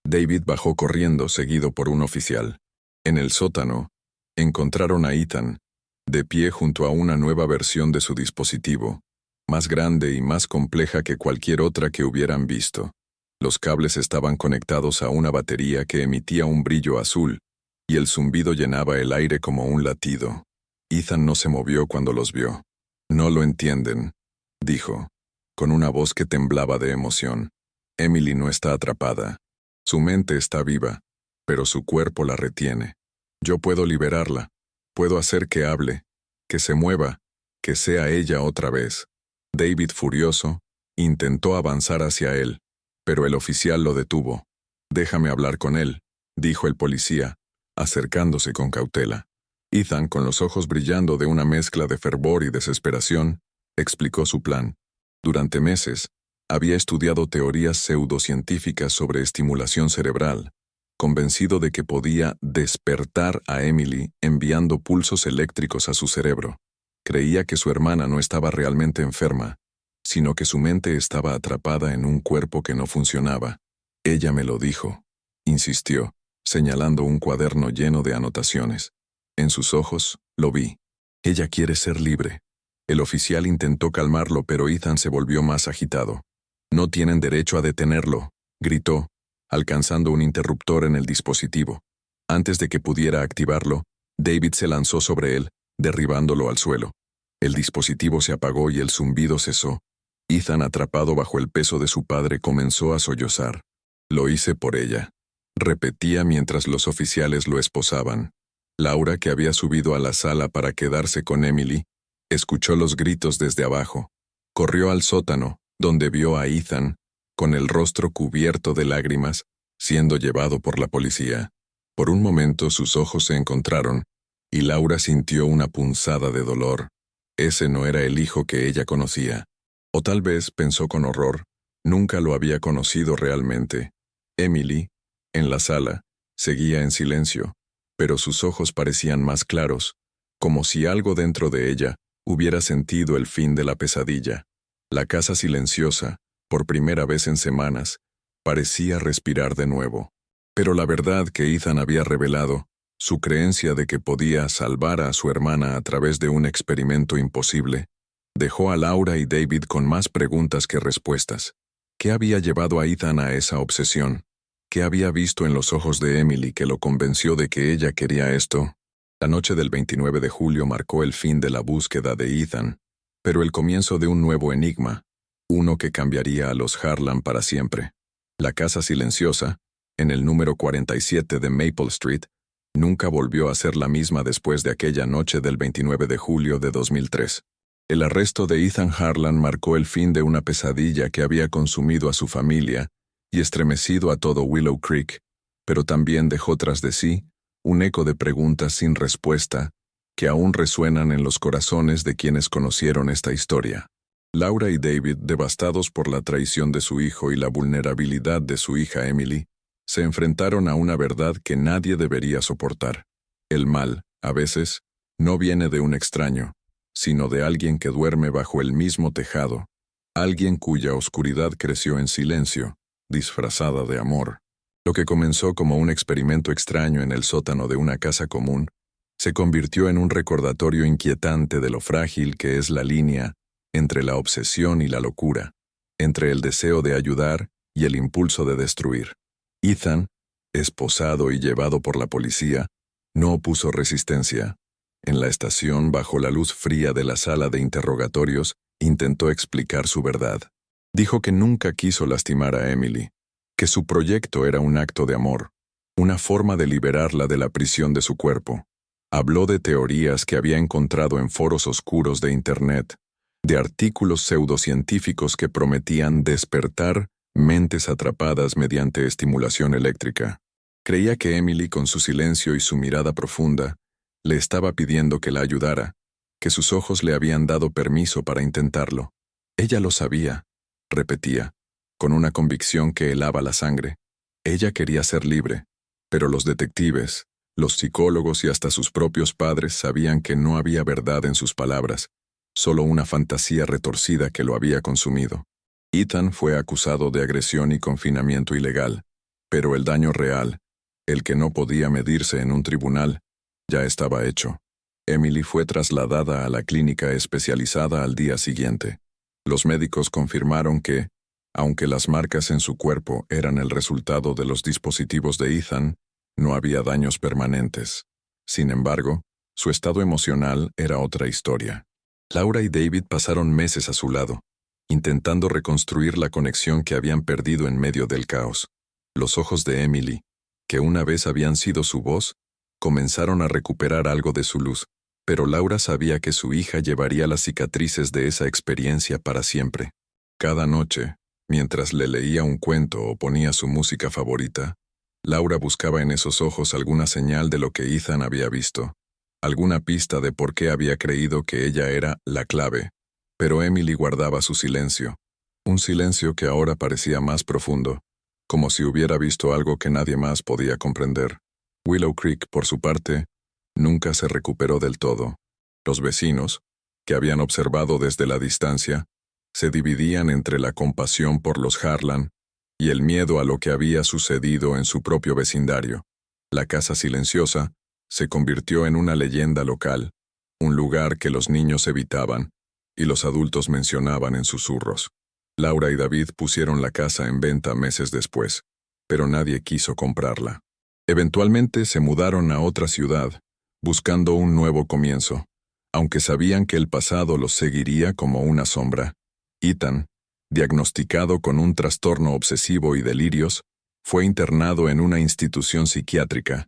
David bajó corriendo, seguido por un oficial. En el sótano, encontraron a Ethan, de pie junto a una nueva versión de su dispositivo, más grande y más compleja que cualquier otra que hubieran visto. Los cables estaban conectados a una batería que emitía un brillo azul, y el zumbido llenaba el aire como un latido. Ethan no se movió cuando los vio. «No lo entienden», dijo, con una voz que temblaba de emoción. «Emily no está atrapada. Su mente está viva, pero su cuerpo la retiene. Yo puedo liberarla. Puedo hacer que hable, que se mueva, que sea ella otra vez». David, furioso, intentó avanzar hacia él, pero el oficial lo detuvo. «Déjame hablar con él», dijo el policía, acercándose con cautela. Ethan, con los ojos brillando de una mezcla de fervor y desesperación, explicó su plan. Durante meses, había estudiado teorías pseudocientíficas sobre estimulación cerebral, convencido de que podía despertar a Emily enviando pulsos eléctricos a su cerebro. Creía que su hermana no estaba realmente enferma, sino que su mente estaba atrapada en un cuerpo que no funcionaba. «Ella me lo dijo», insistió, señalando un cuaderno lleno de anotaciones. En sus ojos, lo vi. «Ella quiere ser libre». El oficial intentó calmarlo, pero Ethan se volvió más agitado. «No tienen derecho a detenerlo», gritó, alcanzando un interruptor en el dispositivo. Antes de que pudiera activarlo, David se lanzó sobre él, derribándolo al suelo. El dispositivo se apagó y el zumbido cesó. Ethan, atrapado bajo el peso de su padre, comenzó a sollozar. «Lo hice por ella», repetía mientras los oficiales lo esposaban. Laura, que había subido a la sala para quedarse con Emily, escuchó los gritos desde abajo. Corrió al sótano, donde vio a Ethan, con el rostro cubierto de lágrimas, siendo llevado por la policía. Por un momento sus ojos se encontraron, y Laura sintió una punzada de dolor. Ese no era el hijo que ella conocía. O tal vez, pensó con horror, nunca lo había conocido realmente. Emily, en la sala, seguía en silencio, pero sus ojos parecían más claros, como si algo dentro de ella hubiera sentido el fin de la pesadilla. La casa silenciosa, por primera vez en semanas, parecía respirar de nuevo. Pero la verdad que Ethan había revelado, su creencia de que podía salvar a su hermana a través de un experimento imposible, dejó a Laura y David con más preguntas que respuestas. ¿Qué había llevado a Ethan a esa obsesión? ¿Qué había visto en los ojos de Emily que lo convenció de que ella quería esto? La noche del 29 de julio marcó el fin de la búsqueda de Ethan, pero el comienzo de un nuevo enigma, uno que cambiaría a los Harlan para siempre. La casa silenciosa, en el número 47 de Maple Street, nunca volvió a ser la misma después de aquella noche del 29 de julio de 2003. El arresto de Ethan Harlan marcó el fin de una pesadilla que había consumido a su familia y estremecido a todo Willow Creek, pero también dejó tras de sí un eco de preguntas sin respuesta que aún resuenan en los corazones de quienes conocieron esta historia. Laura y David, devastados por la traición de su hijo y la vulnerabilidad de su hija Emily, se enfrentaron a una verdad que nadie debería soportar. El mal, a veces, no viene de un extraño, sino de alguien que duerme bajo el mismo tejado, alguien cuya oscuridad creció en silencio, disfrazada de amor. Lo que comenzó como un experimento extraño en el sótano de una casa común, se convirtió en un recordatorio inquietante de lo frágil que es la línea entre la obsesión y la locura, entre el deseo de ayudar y el impulso de destruir. Ethan, esposado y llevado por la policía, no opuso resistencia. En la estación, bajo la luz fría de la sala de interrogatorios, intentó explicar su verdad. Dijo que nunca quiso lastimar a Emily, que su proyecto era un acto de amor, una forma de liberarla de la prisión de su cuerpo. Habló de teorías que había encontrado en foros oscuros de Internet, de artículos pseudocientíficos que prometían despertar mentes atrapadas mediante estimulación eléctrica. Creía que Emily, con su silencio y su mirada profunda, le estaba pidiendo que la ayudara, que sus ojos le habían dado permiso para intentarlo. Ella lo sabía, repetía, con una convicción que helaba la sangre. Ella quería ser libre, pero los detectives, los psicólogos y hasta sus propios padres sabían que no había verdad en sus palabras, solo una fantasía retorcida que lo había consumido. Ethan fue acusado de agresión y confinamiento ilegal, pero el daño real, el que no podía medirse en un tribunal, ya estaba hecho. Emily fue trasladada a la clínica especializada al día siguiente. Los médicos confirmaron que, aunque las marcas en su cuerpo eran el resultado de los dispositivos de Ethan, no había daños permanentes. Sin embargo, su estado emocional era otra historia. Laura y David pasaron meses a su lado, intentando reconstruir la conexión que habían perdido en medio del caos. Los ojos de Emily, que una vez habían sido su voz, comenzaron a recuperar algo de su luz, pero Laura sabía que su hija llevaría las cicatrices de esa experiencia para siempre. Cada noche, mientras le leía un cuento o ponía su música favorita, Laura buscaba en esos ojos alguna señal de lo que Ethan había visto, alguna pista de por qué había creído que ella era la clave. Pero Emily guardaba su silencio, un silencio que ahora parecía más profundo, como si hubiera visto algo que nadie más podía comprender. Willow Creek, por su parte, nunca se recuperó del todo. Los vecinos, que habían observado desde la distancia, se dividían entre la compasión por los Harlan y el miedo a lo que había sucedido en su propio vecindario. La casa silenciosa se convirtió en una leyenda local, un lugar que los niños evitaban y los adultos mencionaban en susurros. Laura y David pusieron la casa en venta meses después, pero nadie quiso comprarla. Eventualmente se mudaron a otra ciudad, buscando un nuevo comienzo, aunque sabían que el pasado los seguiría como una sombra. Ethan, diagnosticado con un trastorno obsesivo y delirios, fue internado en una institución psiquiátrica.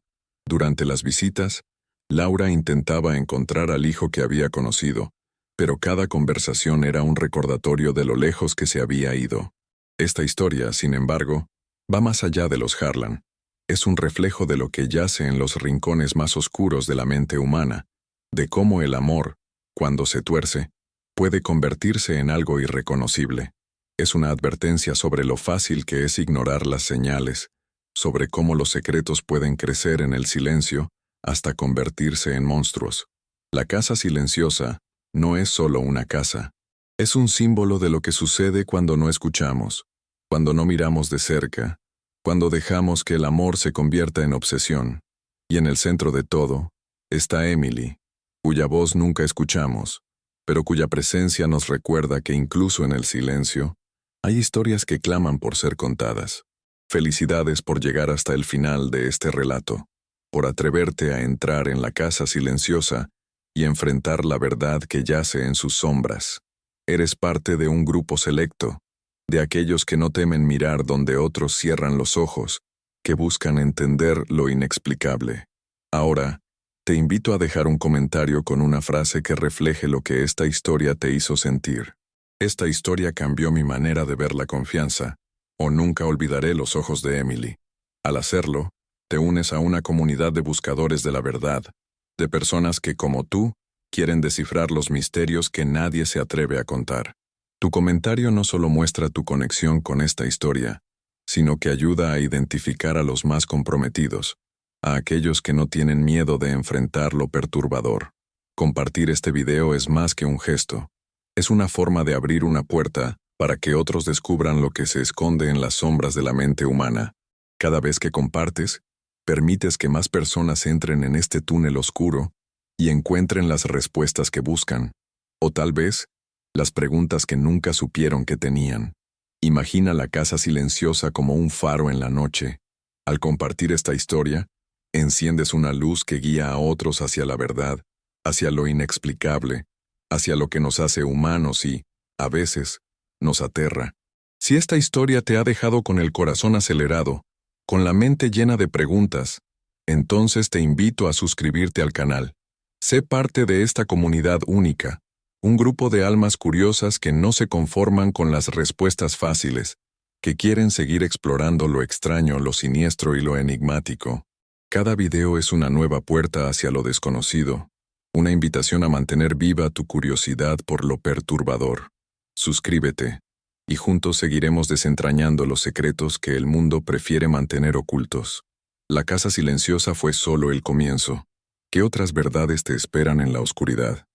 Durante las visitas, Laura intentaba encontrar al hijo que había conocido, pero cada conversación era un recordatorio de lo lejos que se había ido. Esta historia, sin embargo, va más allá de los Harlan. Es un reflejo de lo que yace en los rincones más oscuros de la mente humana, de cómo el amor, cuando se tuerce, puede convertirse en algo irreconocible. Es una advertencia sobre lo fácil que es ignorar las señales, sobre cómo los secretos pueden crecer en el silencio hasta convertirse en monstruos. La casa silenciosa no es solo una casa. Es un símbolo de lo que sucede cuando no escuchamos, cuando no miramos de cerca, cuando dejamos que el amor se convierta en obsesión. Y en el centro de todo está Emily, cuya voz nunca escuchamos, pero cuya presencia nos recuerda que incluso en el silencio, hay historias que claman por ser contadas. Felicidades por llegar hasta el final de este relato, por atreverte a entrar en la casa silenciosa y enfrentar la verdad que yace en sus sombras. Eres parte de un grupo selecto, de aquellos que no temen mirar donde otros cierran los ojos, que buscan entender lo inexplicable. Ahora, te invito a dejar un comentario con una frase que refleje lo que esta historia te hizo sentir. Esta historia cambió mi manera de ver la confianza, o nunca olvidaré los ojos de Emily. Al hacerlo, Te unes a una comunidad de buscadores de la verdad, de personas que, como tú, quieren descifrar los misterios que nadie se atreve a contar. Tu comentario no solo muestra tu conexión con esta historia, sino que ayuda a identificar a los más comprometidos, a aquellos que no tienen miedo de enfrentar lo perturbador. Compartir este video es más que un gesto. Es una forma de abrir una puerta para que otros descubran lo que se esconde en las sombras de la mente humana. Cada vez que compartes, permites que más personas entren en este túnel oscuro y encuentren las respuestas que buscan, o tal vez, las preguntas que nunca supieron que tenían. Imagina la casa silenciosa como un faro en la noche. Al compartir esta historia, enciendes una luz que guía a otros hacia la verdad, hacia lo inexplicable, hacia lo que nos hace humanos y, a veces, nos aterra. Si esta historia te ha dejado con el corazón acelerado, con la mente llena de preguntas, entonces te invito a suscribirte al canal. Sé parte de esta comunidad única, un grupo de almas curiosas que no se conforman con las respuestas fáciles, que quieren seguir explorando lo extraño, lo siniestro y lo enigmático. Cada video es una nueva puerta hacia lo desconocido, una invitación a mantener viva tu curiosidad por lo perturbador. Suscríbete, y juntos seguiremos desentrañando los secretos que el mundo prefiere mantener ocultos. La casa silenciosa fue solo el comienzo. ¿Qué otras verdades te esperan en la oscuridad?